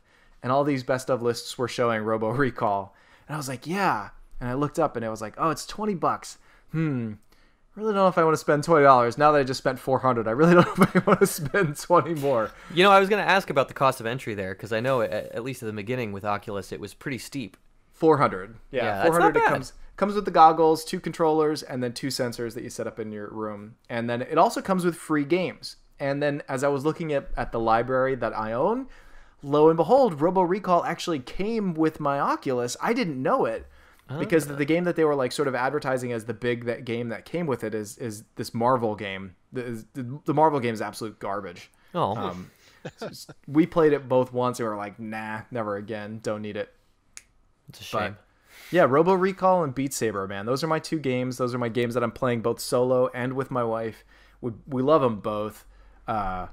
Speaker 1: And all these best of lists were showing Robo Recall. And I was like, yeah. And I looked up and it was like, oh, it's $20. I really don't know if I want to spend $20. Now that I just spent $400, I really don't know if I want to spend 20 more.
Speaker 3: I was going to ask about the cost of entry there, because I know at least at the beginning with Oculus, it was pretty steep.
Speaker 1: $400. Yeah, $400. It comes with the goggles, 2 controllers, and then 2 sensors that you set up in your room. And then it also comes with free games. And then as I was looking at the library that I own, lo and behold, Robo Recall actually came with my Oculus. I didn't know it because the game that they were sort of advertising as the big game that came with it is this Marvel game. The Marvel game is absolute garbage.
Speaker 3: Oh.
Speaker 1: We played it both once and we were like, nah, never again. Don't need it.
Speaker 3: It's a shame.
Speaker 1: Yeah, Robo Recall and Beat Saber, man. Those are my 2 games. Those are my games that I'm playing both solo and with my wife. We love them both. I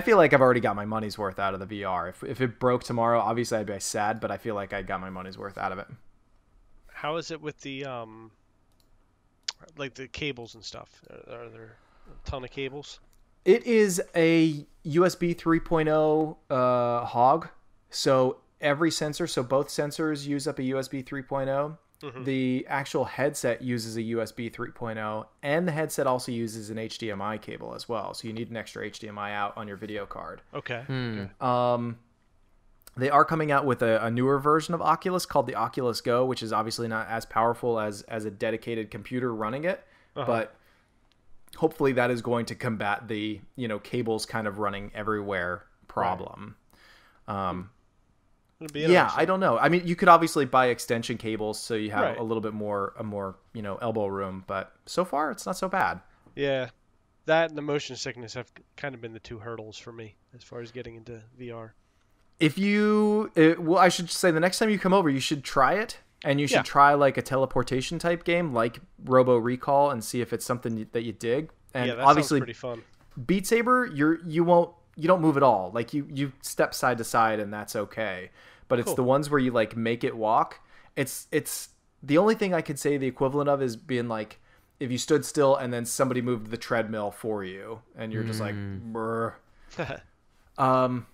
Speaker 1: feel like I've already got my money's worth out of the VR. If it broke tomorrow, obviously I'd be sad, but I feel like I got my money's worth out of it.
Speaker 2: How is it with the the cables and stuff? Are there a ton of cables?
Speaker 1: It is a USB 3.0 hog. So every sensor, so both sensors use up a USB 3.0. Mm-hmm. The actual headset uses a USB 3.0, and the headset also uses an HDMI cable as well. So you need an extra HDMI out on your video card.
Speaker 2: Okay.
Speaker 1: They are coming out with a newer version of Oculus called the Oculus Go, which is obviously not as powerful as a dedicated computer running it, but hopefully that is going to combat the, cables kind of running everywhere problem.
Speaker 2: Right.
Speaker 1: Yeah, I don't know. I mean, you could obviously buy extension cables so you have a little bit more elbow room, but so far it's not so bad.
Speaker 2: Yeah, that and the motion sickness have kind of been the two hurdles for me as far as getting into VR.
Speaker 1: I should say the next time you come over, you should try it, and you should try like a teleportation type game like Robo Recall and see if it's something that you dig. And
Speaker 2: that
Speaker 1: obviously,
Speaker 2: sounds pretty fun.
Speaker 1: Beat Saber, you don't move at all. Like you step side to side and that's okay. But it's the ones where you like make it walk. It's the only thing I could say the equivalent of is being like if you stood still and then somebody moved the treadmill for you and you're just like, brr.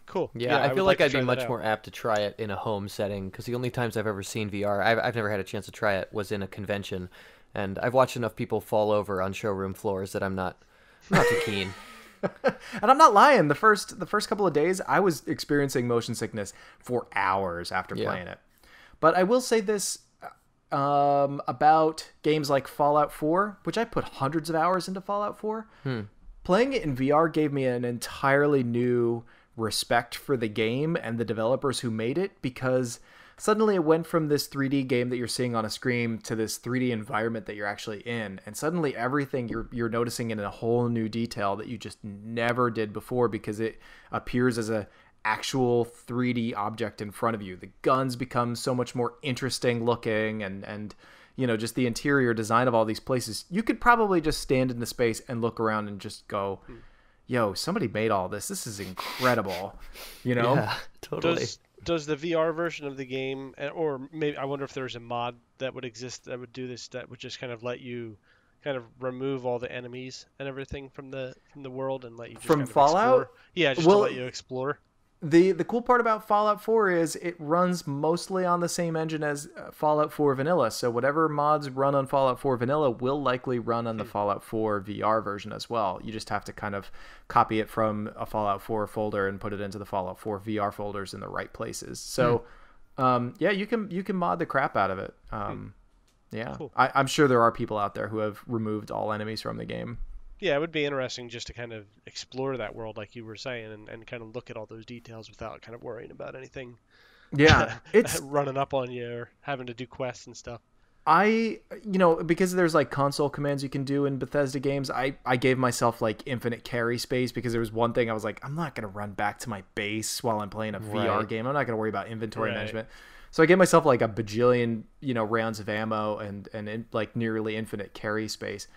Speaker 2: Cool.
Speaker 3: Yeah, I feel like I'd be much more apt to try it in a home setting because the only times I've ever seen VR, I've never had a chance to try it, was in a convention, and I've watched enough people fall over on showroom floors that I'm not too keen.
Speaker 1: And I'm not lying. The first couple of days, I was experiencing motion sickness for hours after playing it. But I will say this about games like Fallout 4, which I put hundreds of hours into Fallout 4. Playing it in VR gave me an entirely new respect for the game and the developers who made it, because suddenly it went from this 3D game that you're seeing on a screen to this 3D environment that you're actually in. And suddenly everything you're noticing in a whole new detail that you just never did before because it appears as a actual 3D object in front of you. The guns become so much more interesting looking and just the interior design of all these places. You could probably just stand in the space and look around and just go, yo, somebody made all this. This is incredible.
Speaker 3: Yeah, totally.
Speaker 2: Does the VR version of the game, or maybe I wonder if there's a mod that would exist that would do this, that would just kind of let you kind of remove all the enemies and everything from the world and let you just
Speaker 1: from
Speaker 2: kind of
Speaker 1: Fallout?
Speaker 2: Explore? Yeah, just to let you explore.
Speaker 1: The cool part about Fallout 4 is it runs mostly on the same engine as Fallout 4 Vanilla. So whatever mods run on Fallout 4 Vanilla will likely run on the Fallout 4 VR version as well. You just have to kind of copy it from a Fallout 4 folder and put it into the Fallout 4 VR folders in the right places. So you can mod the crap out of it. Yeah, cool. I'm sure there are people out there who have removed all enemies from the game.
Speaker 2: Yeah, it would be interesting just to kind of explore that world, like you were saying, and kind of look at all those details without kind of worrying about anything.
Speaker 1: Yeah, it's
Speaker 2: running up on you or having to do quests and stuff.
Speaker 1: Because there's like console commands you can do in Bethesda games, I gave myself like infinite carry space because there was one thing I was like, I'm not going to run back to my base while I'm playing a VR game. I'm not going to worry about inventory management. So I gave myself like a bajillion, rounds of ammo and like nearly infinite carry space.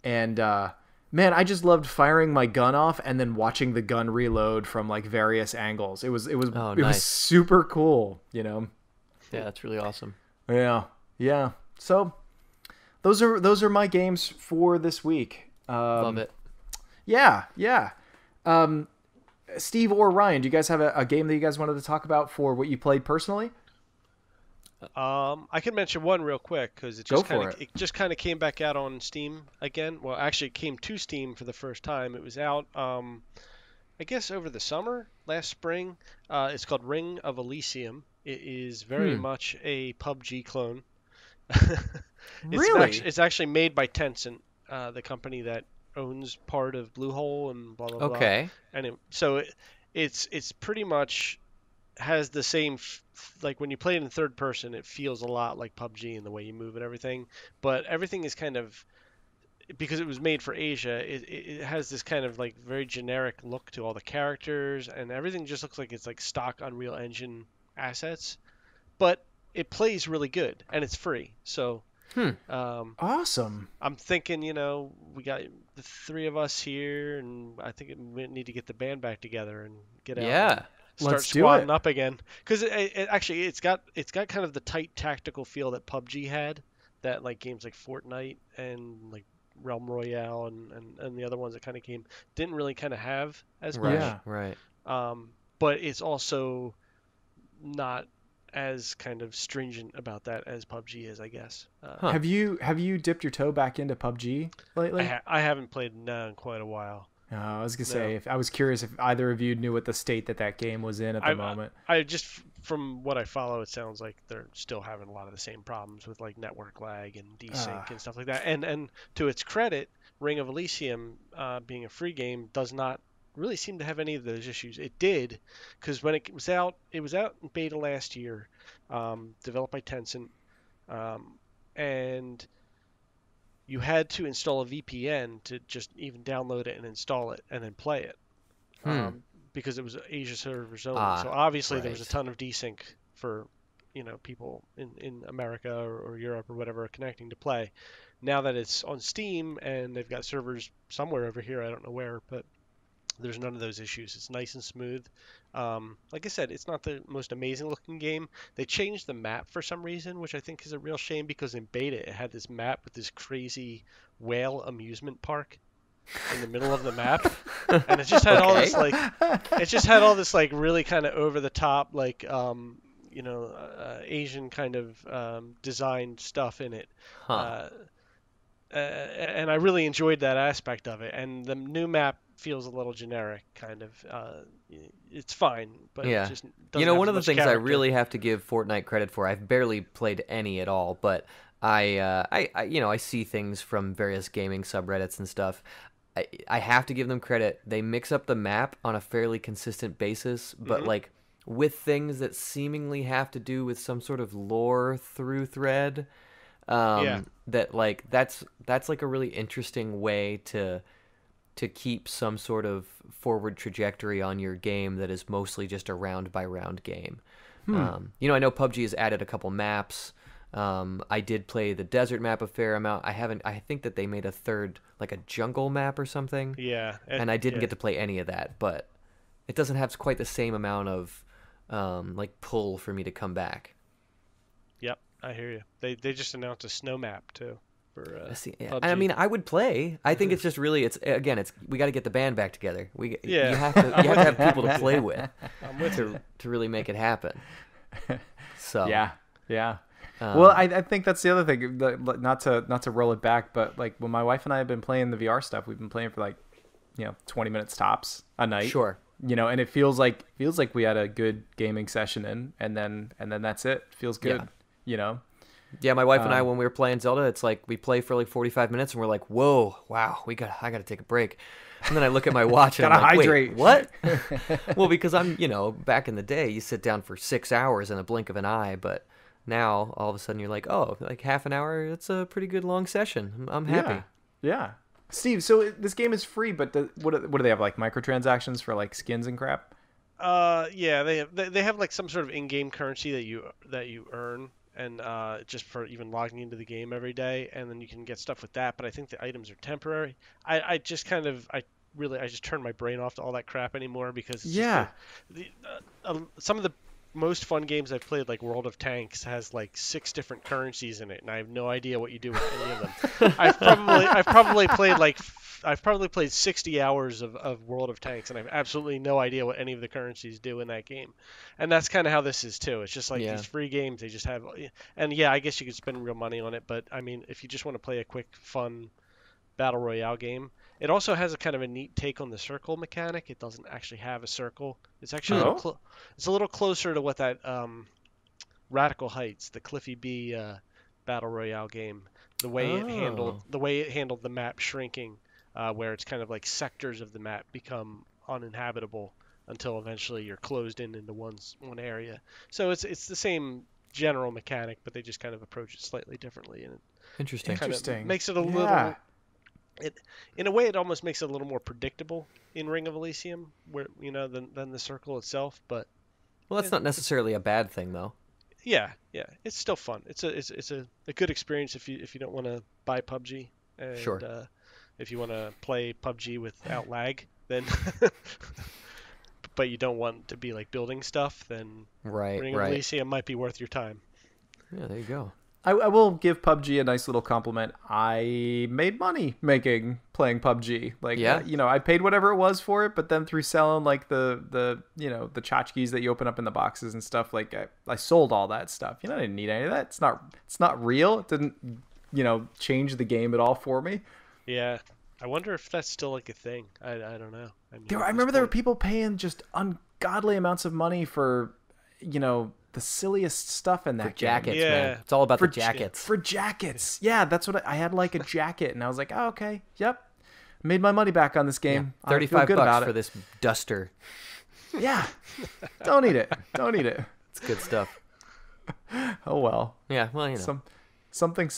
Speaker 1: And, man, I just loved firing my gun off and then watching the gun reload from like various angles. It was super cool,
Speaker 3: Yeah, that's really awesome.
Speaker 1: Yeah. So those are my games for this week.
Speaker 3: Love it.
Speaker 1: Yeah. Steve or Ryan, do you guys have a game that you guys wanted to talk about for what you played personally?
Speaker 2: I can mention one real quick because it just kind of came back out on Steam again. Well, actually, it came to Steam for the first time. It was out, I guess, over the summer, last spring. It's called Ring of Elysium. It is very much a PUBG clone.
Speaker 1: Really?
Speaker 2: It's actually made by Tencent, the company that owns part of Bluehole and blah blah blah.
Speaker 3: Okay.
Speaker 2: And it's pretty much has the same like when you play it in third person, it feels a lot like PUBG in the way you move and everything, but everything is kind of, because it was made for Asia, it has this kind of like very generic look to all the characters, and everything just looks like it's like stock Unreal Engine assets, but it plays really good and it's free. So
Speaker 1: awesome.
Speaker 2: I'm thinking, we got the three of us here, and I think we need to get the band back together and get out.
Speaker 3: Yeah.
Speaker 2: Start squatting up again, because it's got kind of the tight tactical feel that PUBG had, that like games like Fortnite and like Realm Royale and the other ones that kind of came didn't really kind of have as
Speaker 3: Right,
Speaker 2: much.
Speaker 3: right.
Speaker 2: But it's also not as kind of stringent about that as PUBG is, I guess.
Speaker 1: Have you dipped your toe back into PUBG lately?
Speaker 2: I haven't played in quite a while.
Speaker 1: I was gonna say, I was curious if either of you knew what the state that game was in at the moment.
Speaker 2: I just, from what I follow, it sounds like they're still having a lot of the same problems with like network lag and desync and stuff like that. And to its credit, Ring of Elysium, being a free game, does not really seem to have any of those issues. It did, because when it was out in beta last year, developed by Tencent, and you had to install a VPN to just even download it and install it and then play it, because it was Asia servers only. So obviously there was a ton of desync for people in America or Europe or whatever connecting to play. Now that it's on Steam and they've got servers somewhere over here, I don't know where, but there's none of those issues. It's nice and smooth. Like I said, it's not the most amazing looking game. They changed the map for some reason, which I think is a real shame, because in beta it had this map with this crazy whale amusement park in the middle of the map, and it just had all this really kind of over the top Asian kind of designed stuff in it. And I really enjoyed that aspect of it. And the new map feels a little generic, kind of. It's fine, but it just doesn't have
Speaker 3: one of the things
Speaker 2: character.
Speaker 3: I really have to give Fortnite credit for, I've barely played any at all, but I see things from various gaming subreddits and stuff. I have to give them credit. They mix up the map on a fairly consistent basis, but with things that seemingly have to do with some sort of lore through thread. That's like a really interesting way to keep some sort of forward trajectory on your game that is mostly just a round by round game. I know PUBG has added a couple maps. I did play the desert map a fair amount. I think that they made a third, like a jungle map or something.
Speaker 2: Yeah.
Speaker 3: And I didn't get to play any of that, but it doesn't have quite the same amount of pull for me to come back.
Speaker 2: Yep, I hear you. They just announced a snow map too for PUBG.
Speaker 3: I mean, I would play. I think it's just really we got to get the band back together. You have to have people to play with to really make it happen. So
Speaker 1: yeah. Well, I think that's the other thing. Not to roll it back, but like when my wife and I have been playing the VR stuff, we've been playing for 20 minutes tops a night.
Speaker 3: Sure.
Speaker 1: And it feels like we had a good gaming session and then that's it. Feels good.
Speaker 3: Yeah. Yeah, my wife and I, when we were playing Zelda, it's like we play for like 45 minutes and we're like, whoa, wow, I got to take a break. And then I look at my watch and I'm like,
Speaker 1: hydrate.
Speaker 3: Wait, what? Well, because I'm, back in the day, you sit down for 6 hours in a blink of an eye, but now all of a sudden you're like, oh, like half an hour, it's a pretty good long session. I'm happy.
Speaker 1: Yeah. Steve, so this game is free, but what do they have, like microtransactions for like skins and crap?
Speaker 2: Yeah, they have like some sort of in-game currency that you earn, and just for even logging into the game every day, and then you can get stuff with that. But I think the items are temporary. I just turn my brain off to all that crap anymore, because some of the most fun games I've played, like World of Tanks, has like 6 different currencies in it, and I have no idea what you do with any of them. I've probably played 60 hours of World of Tanks, and I have absolutely no idea what any of the currencies do in that game. And that's kind of how this is too. It's just like these free games, they just have, and I guess you could spend real money on it, but I mean, if you just want to play a quick, fun battle royale game. It also has a kind of a neat take on the circle mechanic. It doesn't actually have a circle. It's actually it's a little closer to what that Radical Heights, the Cliffy B battle royale game, the way it handled the map shrinking, where it's kind of like sectors of the map become uninhabitable until eventually you're closed into one area. So it's the same general mechanic, but they just kind of approach it slightly differently, and
Speaker 1: Interesting.
Speaker 2: Makes it a little. In a way, it almost makes it a little more predictable in Ring of Elysium, where than the circle itself. But
Speaker 3: that's not necessarily a bad thing, though.
Speaker 2: Yeah, it's still fun. It's a good experience if you don't want to buy PUBG, and
Speaker 3: sure.
Speaker 2: If you want to play PUBG without lag, then but you don't want to be like building stuff, then Ring of Elysium might be worth your time.
Speaker 3: Yeah, there you go.
Speaker 1: I will give PUBG a nice little compliment. I made money playing PUBG. Like, I paid whatever it was for it, but then through selling like the the tchotchkes that you open up in the boxes and stuff, like I sold all that stuff. I didn't need any of that. It's not real. It didn't change the game at all for me.
Speaker 2: Yeah. I wonder if that's still like a thing. I don't know.
Speaker 1: I remember there were people paying just ungodly amounts of money for, the silliest stuff in that
Speaker 3: for jackets,
Speaker 1: game.
Speaker 3: man. It's all about the jackets.
Speaker 1: For jackets. Yeah, that's what I had, like a jacket, and I was like, oh, okay, yep. Made my money back on this game.
Speaker 3: Yeah, $35 for this duster.
Speaker 1: Yeah. Don't eat it.
Speaker 3: It's good stuff.
Speaker 1: Oh, well.
Speaker 3: Yeah, well,
Speaker 1: Something.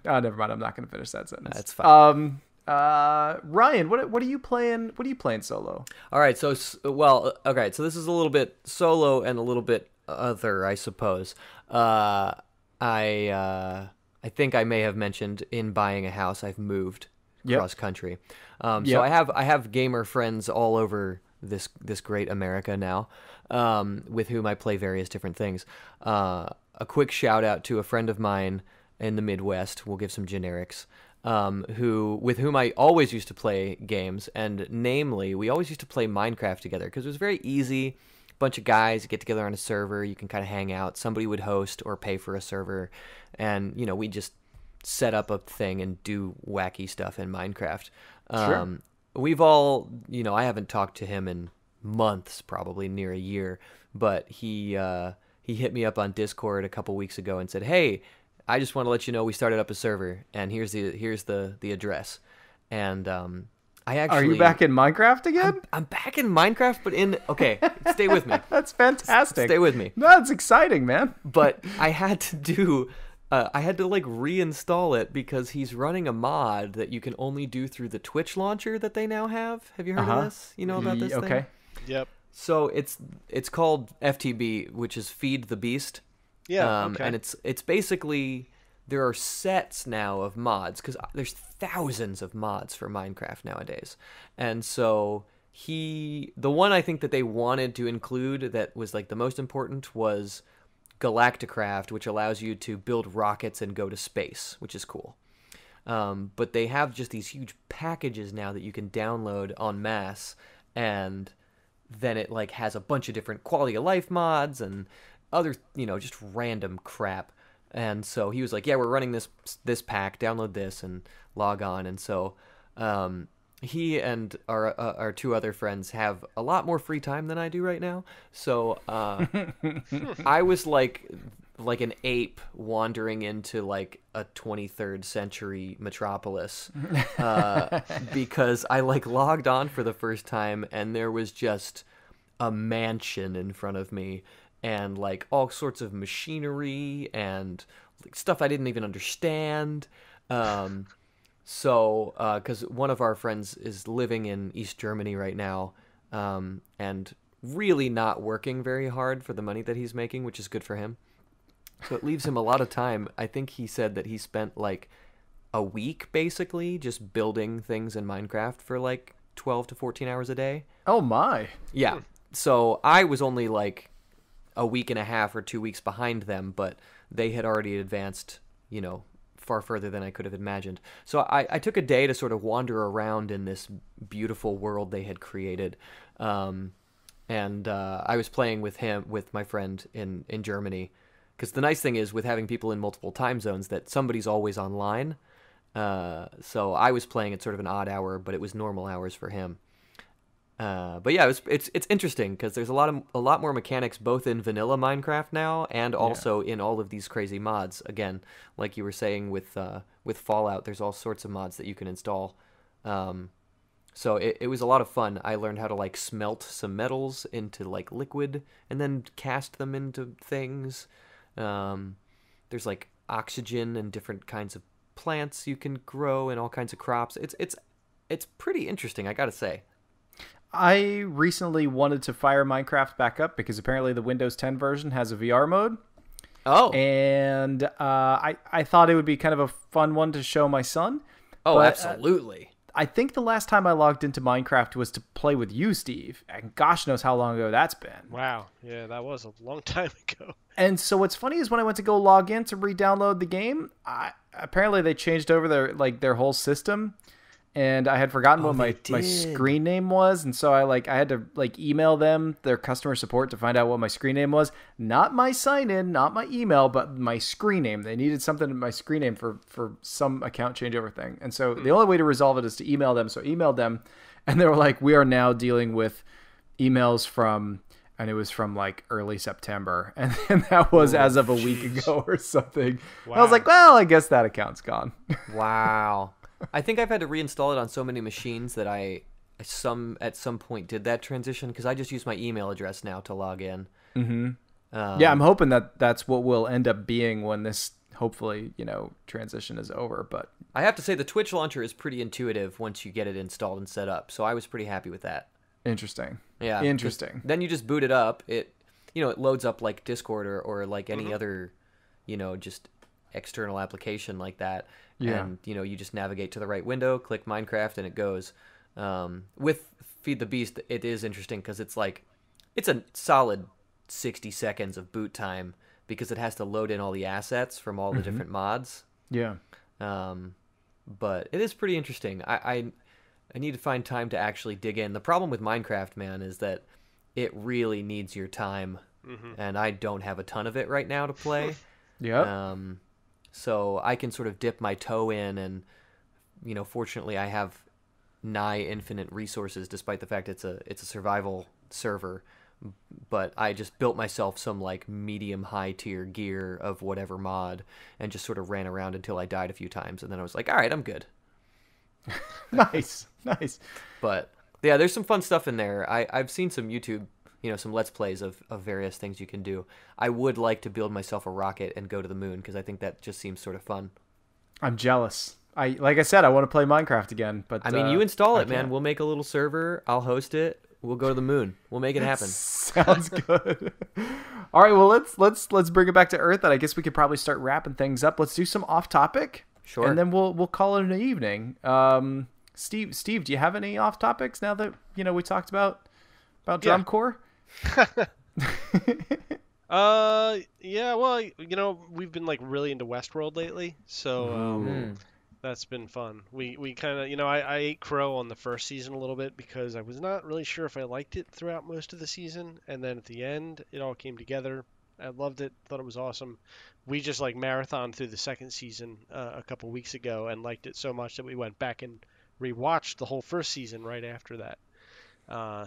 Speaker 1: Oh, never mind. I'm not going to finish that sentence.
Speaker 3: That's fine.
Speaker 1: Ryan, what are you playing? What are you playing solo?
Speaker 3: All right. So this is a little bit solo and a little bit other, I suppose. I think I may have mentioned in buying a house, I've moved cross country. So I have gamer friends all over this great America now, with whom I play various different things. A quick shout out to a friend of mine in the Midwest. We'll give some generics. With whom I always used to play games, and namely, we always used to play Minecraft together because it was very easy. Bunch of guys get together on a server, you can kind of hang out. Somebody would host or pay for a server, and we just set up a thing and do wacky stuff in Minecraft.
Speaker 1: Sure.
Speaker 3: We've all, I haven't talked to him in months, probably near a year, but he hit me up on Discord a couple weeks ago and said, "Hey, I just want to let you know we started up a server, and here's the address." And I actually...
Speaker 1: Are you back in Minecraft again?
Speaker 3: I'm back in Minecraft, but okay, stay with me.
Speaker 1: That's fantastic.
Speaker 3: Stay with me.
Speaker 1: No, it's exciting, man.
Speaker 3: But I had to reinstall it because he's running a mod that you can only do through the Twitch launcher that they now have. Have you heard of this? You know about this thing?
Speaker 1: Okay.
Speaker 2: Yep.
Speaker 3: So it's called FTB, which is Feed the Beast.
Speaker 2: Yeah. Okay.
Speaker 3: And it's basically, there are sets now of mods because there's thousands of mods for Minecraft nowadays. And so the one I think that they wanted to include that was like the most important was Galacticraft, which allows you to build rockets and go to space, which is cool. But they have just these huge packages now that you can download en masse, and then it like has a bunch of different quality of life mods and other, just random crap. And so he was like, yeah, we're running this pack, download this and log on. And so he and our two other friends have a lot more free time than I do right now. So I was like an ape wandering into like a 23rd century metropolis because I like logged on for the first time and there was just a mansion in front of me. And like all sorts of machinery and like, stuff I didn't even understand. Because one of our friends is living in East Germany right now, and really not working very hard for the money that he's making, which is good for him. So it leaves him a lot of time. I think he said that he spent like a week basically just building things in Minecraft for like 12 to 14 hours a day.
Speaker 1: Oh my.
Speaker 3: Yeah. So I was only like a week and a half or 2 weeks behind them, but they had already advanced, far further than I could have imagined. So I took a day to sort of wander around in this beautiful world they had created. And I was playing with my friend in Germany. Because the nice thing is with having people in multiple time zones that somebody's always online. So I was playing at sort of an odd hour, but it was normal hours for him. But yeah, it's interesting because there's a lot more mechanics both in vanilla Minecraft now and also in all of these crazy mods. Again, like you were saying with Fallout, there's all sorts of mods that you can install. So it was a lot of fun. I learned how to like smelt some metals into like liquid and then cast them into things. There's like oxygen and different kinds of plants you can grow and all kinds of crops. It's pretty interesting, I gotta say.
Speaker 1: I recently wanted to fire Minecraft back up because apparently the Windows 10 version has a VR mode.
Speaker 3: Oh.
Speaker 1: And I thought it would be kind of a fun one to show my son.
Speaker 3: Oh, absolutely.
Speaker 1: I think the last time I logged into Minecraft was to play with you, Steve, and gosh knows how long ago that's been.
Speaker 2: Wow, yeah, that was a long time ago.
Speaker 1: And so what's funny is when I went to go log in to re-download the game, apparently they changed over their whole system, and I had forgotten what my screen name was, and so I had to email them, their customer support, to find out what my screen name was. Not my sign-in, not my email, but my screen name. They needed something in my screen name for some account changeover thing. And so the only way to resolve it is to email them. So I emailed them, and they were like, we are now dealing with emails from... And it was from early September. And that was as of a week ago or something. Wow. I was like, well, I guess that account's gone.
Speaker 3: Wow. I think I've had to reinstall it on so many machines that I at some point did that transition, because I just use my email address now to log in.
Speaker 1: Mm-hmm. Yeah, I'm hoping that's what will end up being when this hopefully transition is over. But
Speaker 3: I have to say the Twitch launcher is pretty intuitive once you get it installed and set up. So I was pretty happy with that.
Speaker 1: Interesting.
Speaker 3: Yeah.
Speaker 1: Interesting.
Speaker 3: Then you just boot it up. It loads up like Discord or like any other, just external application like that.
Speaker 1: Yeah.
Speaker 3: And, you just navigate to the right window, click Minecraft, and it goes. With Feed the Beast, it is interesting because it's a solid 60 seconds of boot time because it has to load in all the assets from all the different mods.
Speaker 1: Yeah.
Speaker 3: But it is pretty interesting. I need to find time to actually dig in. The problem with Minecraft, man, is that it really needs your time, and I don't have a ton of it right now to play.
Speaker 1: Yeah.
Speaker 3: So I can sort of dip my toe in, and fortunately, I have nigh infinite resources, despite the fact it's a survival server. But I just built myself some medium high tier gear of whatever mod, and just sort of ran around until I died a few times, and then I was like, all right, I'm good.
Speaker 1: Nice.
Speaker 3: But yeah, there's some fun stuff in there. I've seen some YouTube, some Let's Plays of various things you can do. I would like to build myself a rocket and go to the moon, because I think that just seems sort of fun.
Speaker 1: I'm jealous. Like I said, I want to play Minecraft again. But
Speaker 3: I mean, you install it, man. We'll make a little server. I'll host it. We'll go to the moon. We'll make it happen.
Speaker 1: Sounds good. All right, well let's bring it back to Earth, and I guess we could probably start wrapping things up. Let's do some off topic.
Speaker 3: Sure.
Speaker 1: And then we'll call it an evening. Steve, do you have any off topics now that we talked about drum corps?
Speaker 2: Yeah, well, we've been really into Westworld lately, so that's been fun. We kind of, I ate crow on the first season a little bit because I was not really sure if I liked it throughout most of the season, and then at the end it all came together. I loved it, thought it was awesome. We just marathoned through the second season a couple weeks ago and liked it so much that we went back and rewatched the whole first season right after that.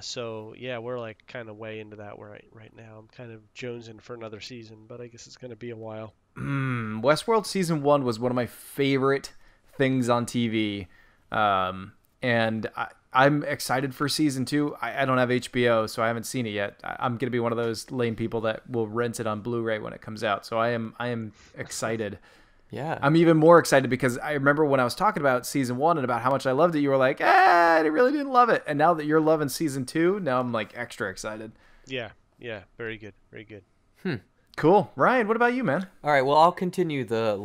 Speaker 2: So yeah, we're kind of way into that right now. I'm kind of jonesing for another season, but I guess it's going to be a while.
Speaker 1: Westworld season 1 was one of my favorite things on TV. And I'm excited for season 2. I don't have HBO, so I haven't seen it yet. I'm going to be one of those lame people that will rent it on Blu-ray when it comes out. So I am excited.
Speaker 3: Yeah.
Speaker 1: I'm even more excited because I remember when I was talking about season 1 and about how much I loved it, you were like, I really didn't love it. And now that you're loving season 2, now I'm extra excited.
Speaker 2: Yeah. Very good. Very good.
Speaker 1: Cool. Ryan, what about you, man?
Speaker 3: All right, well, I'll continue the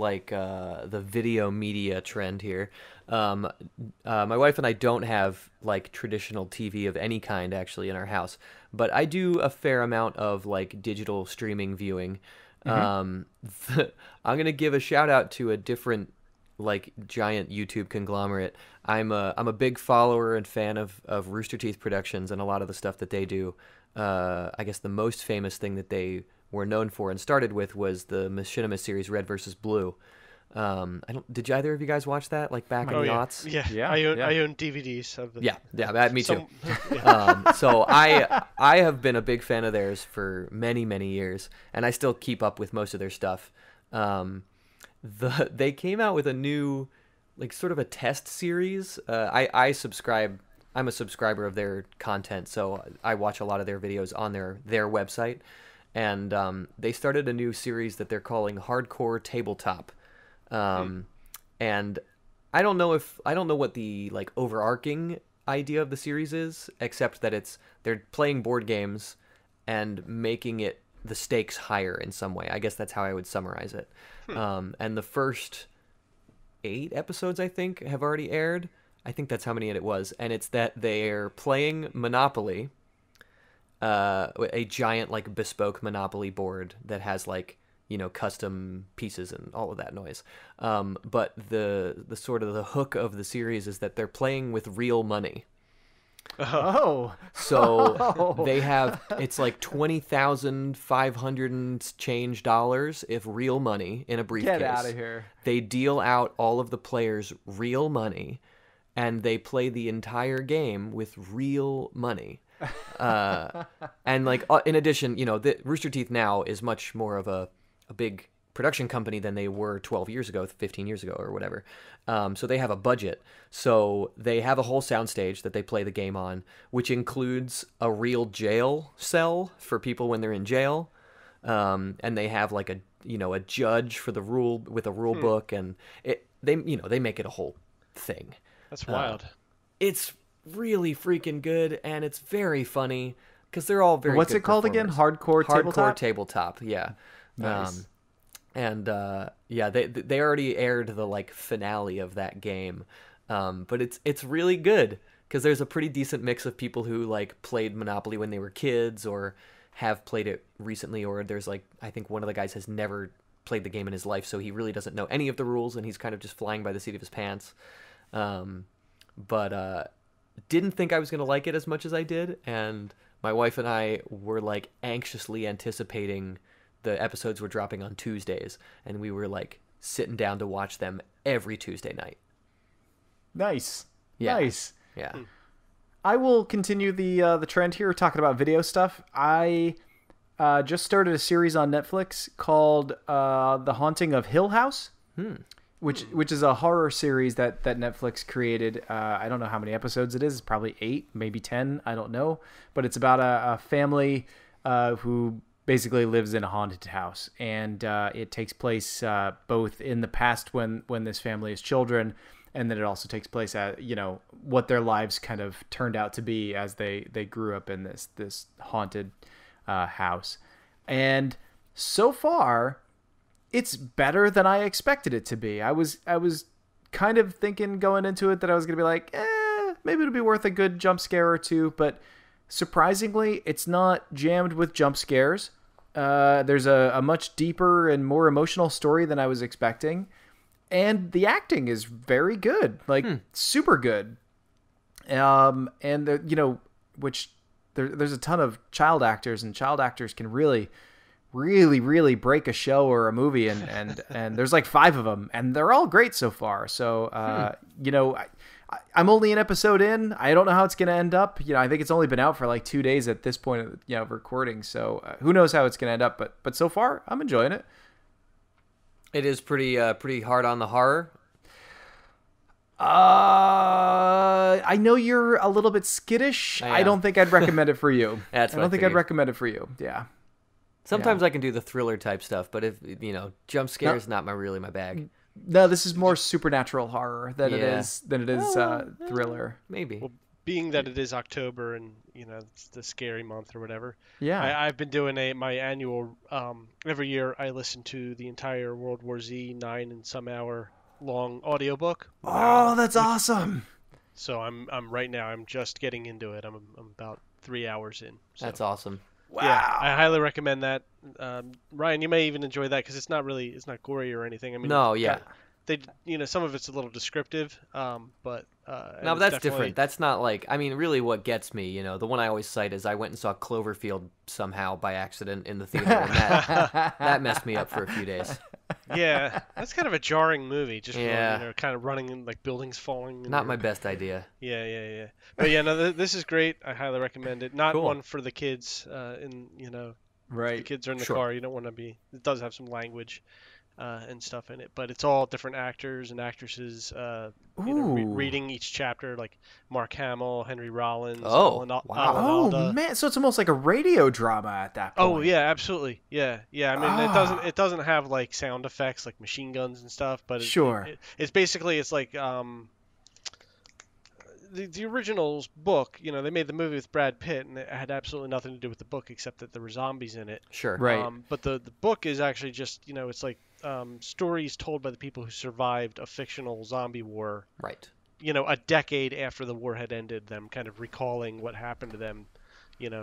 Speaker 3: the video media trend here. My wife and I don't have traditional TV of any kind actually in our house, but I do a fair amount of digital streaming viewing. I'm gonna give a shout out to a different giant YouTube conglomerate. I'm a big follower and fan of Rooster Teeth Productions and a lot of the stuff that they do. I guess the most famous thing that they were known for and started with was the Machinima series Red vs. Blue. Did either of you guys watch that back in the aughts?
Speaker 2: Yeah. I own DVDs of the...
Speaker 3: Yeah, me too. So I have been a big fan of theirs for many, many years, and I still keep up with most of their stuff. They came out with a new sort of a test series. I subscribe. I'm a subscriber of their content, so I watch a lot of their videos on their website. And they started a new series that they're calling Hardcore Tabletop. And I don't know what the overarching idea of the series is, except that they're playing board games and making it the stakes higher in some way. I guess that's how I would summarize it. And the first 8 episodes, I think, have already aired. I think that's how many it was. And it's that they're playing Monopoly, a giant like bespoke Monopoly board that has like, custom pieces and all of that noise. But the sort of the hook of the series is that they're playing with real money.
Speaker 1: Oh.
Speaker 3: So they have, it's like 20,500 and change dollars if real money in a briefcase.
Speaker 1: Get out of here.
Speaker 3: They deal out all of the players real money, and they play the entire game with real money. And like in addition, the Rooster Teeth now is much more of a big production company than they were 12 years ago, 15 years ago, or whatever. So they have a budget. So they have a whole soundstage that they play the game on, which includes a real jail cell for people when they're in jail. And they have like a judge for the rule with a rule book, and they make it a whole thing.
Speaker 2: That's wild.
Speaker 3: It's really freaking good, and it's very funny because they're all very.
Speaker 1: What's
Speaker 3: good
Speaker 1: it called again? Hardcore
Speaker 3: Tabletop. Yeah.
Speaker 1: Nice.
Speaker 3: They already aired the like finale of that game, but it's really good because there's a pretty decent mix of people who like played Monopoly when they were kids or have played it recently, or there's like, I think one of the guys has never played the game in his life, so he really doesn't know any of the rules and he's kind of just flying by the seat of his pants. But didn't think I was gonna like it as much as I did, and my wife and I were like anxiously anticipating the episodes were dropping on Tuesdays, and we were like sitting down to watch them every Tuesday night.
Speaker 1: Nice.
Speaker 3: Yeah.
Speaker 1: Nice.
Speaker 3: Yeah.
Speaker 1: I will continue the trend here, talking about video stuff. I just started a series on Netflix called The Haunting of Hill House, which is a horror series that Netflix created. I don't know how many episodes it is. It's probably 8, maybe 10. I don't know. But it's about a family who basically lives in a haunted house, and it takes place both in the past when this family is children, and then it also takes place at what their lives kind of turned out to be as they grew up in this haunted house. And so far, it's better than I expected it to be. I was kind of thinking going into it that I was gonna be like, maybe it'll be worth a good jump scare or two, but surprisingly, it's not jammed with jump scares. There's a much deeper and more emotional story than I was expecting. And the acting is very good, like super good. And which there's a ton of child actors, and child actors can really, really, really break a show or a movie. And there's like 5 of them, and they're all great so far. So, I'm only an episode in. I don't know how it's going to end up. I think it's only been out for like 2 days at this point of recording. So who knows how it's going to end up, but so far I'm enjoying it.
Speaker 3: It is pretty hard on the horror.
Speaker 1: I know you're a little bit skittish. I don't think I'd recommend it for you. I don't think I'd recommend it for you. Yeah.
Speaker 3: Sometimes I can do the thriller type stuff, but if jump scare is not my bag.
Speaker 1: No, this is more supernatural horror than it is thriller.
Speaker 3: Maybe.
Speaker 2: Well, being that it is October and it's the scary month or whatever.
Speaker 1: Yeah.
Speaker 2: I've been doing my annual every year I listen to the entire World War Z 9 and some hour long audiobook.
Speaker 1: Oh, that's awesome.
Speaker 2: So I'm right now I'm just getting into it. I'm about 3 hours in. So.
Speaker 3: That's awesome.
Speaker 1: Wow.
Speaker 2: Yeah, I highly recommend that. Ryan, you may even enjoy that because it's not gory or anything. I mean,
Speaker 3: no, yeah.
Speaker 2: Some of it's a little descriptive, but
Speaker 3: no, but that's different. That's not like, really what gets me, the one I always cite is I went and saw Cloverfield somehow by accident in the theater, and that messed me up for a few days.
Speaker 2: Yeah, that's kind of a jarring movie, just kind of running in like buildings falling.
Speaker 3: Not my best idea.
Speaker 2: Yeah. But no, this is great. I highly recommend it. Not one for the kids. Right. If the kids are in the car, you don't want to be. It does have some language. And stuff in it, but it's all different actors and actresses reading each chapter, like Mark Hamill, Henry Rollins.
Speaker 1: Oh man, so it's almost like a radio drama at that point.
Speaker 2: Oh yeah, absolutely. Yeah. I mean, it doesn't have like sound effects like machine guns and stuff, but it's basically it's like the original book. They made the movie with Brad Pitt, and it had absolutely nothing to do with the book except that there were zombies in it.
Speaker 3: Sure.
Speaker 1: Right.
Speaker 2: But the book is actually just it's like stories told by the people who survived a fictional zombie war.
Speaker 3: Right.
Speaker 2: a decade after the war had ended, them kind of recalling what happened to them,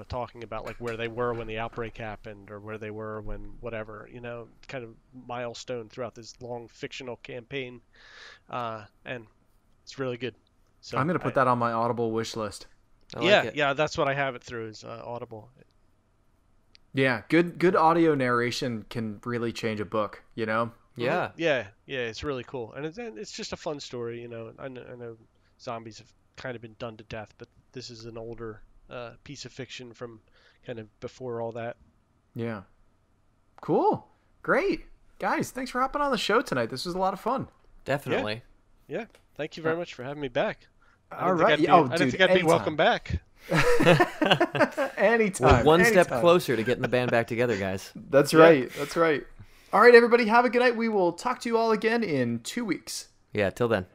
Speaker 2: talking about like where they were when the outbreak happened or where they were when whatever, kind of milestone throughout this long fictional campaign. And it's really good. So
Speaker 1: I'm going to put that on my Audible wish list.
Speaker 2: Yeah, that's what I have it through is Audible.
Speaker 1: Yeah, good audio narration can really change a book,
Speaker 3: Yeah.
Speaker 2: Yeah, it's really cool. And it's just a fun story, I know zombies have kind of been done to death, but this is an older piece of fiction from kind of before all that.
Speaker 1: Yeah. Cool. Great. Guys, thanks for hopping on the show tonight. This was a lot of fun.
Speaker 3: Definitely.
Speaker 2: Yeah. Thank you very much for having me back.
Speaker 1: All right.
Speaker 2: I didn't think I'd be welcome back.
Speaker 1: Anytime.
Speaker 3: We're one step closer to getting the band back together, guys.
Speaker 1: That's right. That's right. All right, everybody. Have a good night. We will talk to you all again in 2 weeks.
Speaker 3: Yeah, till then.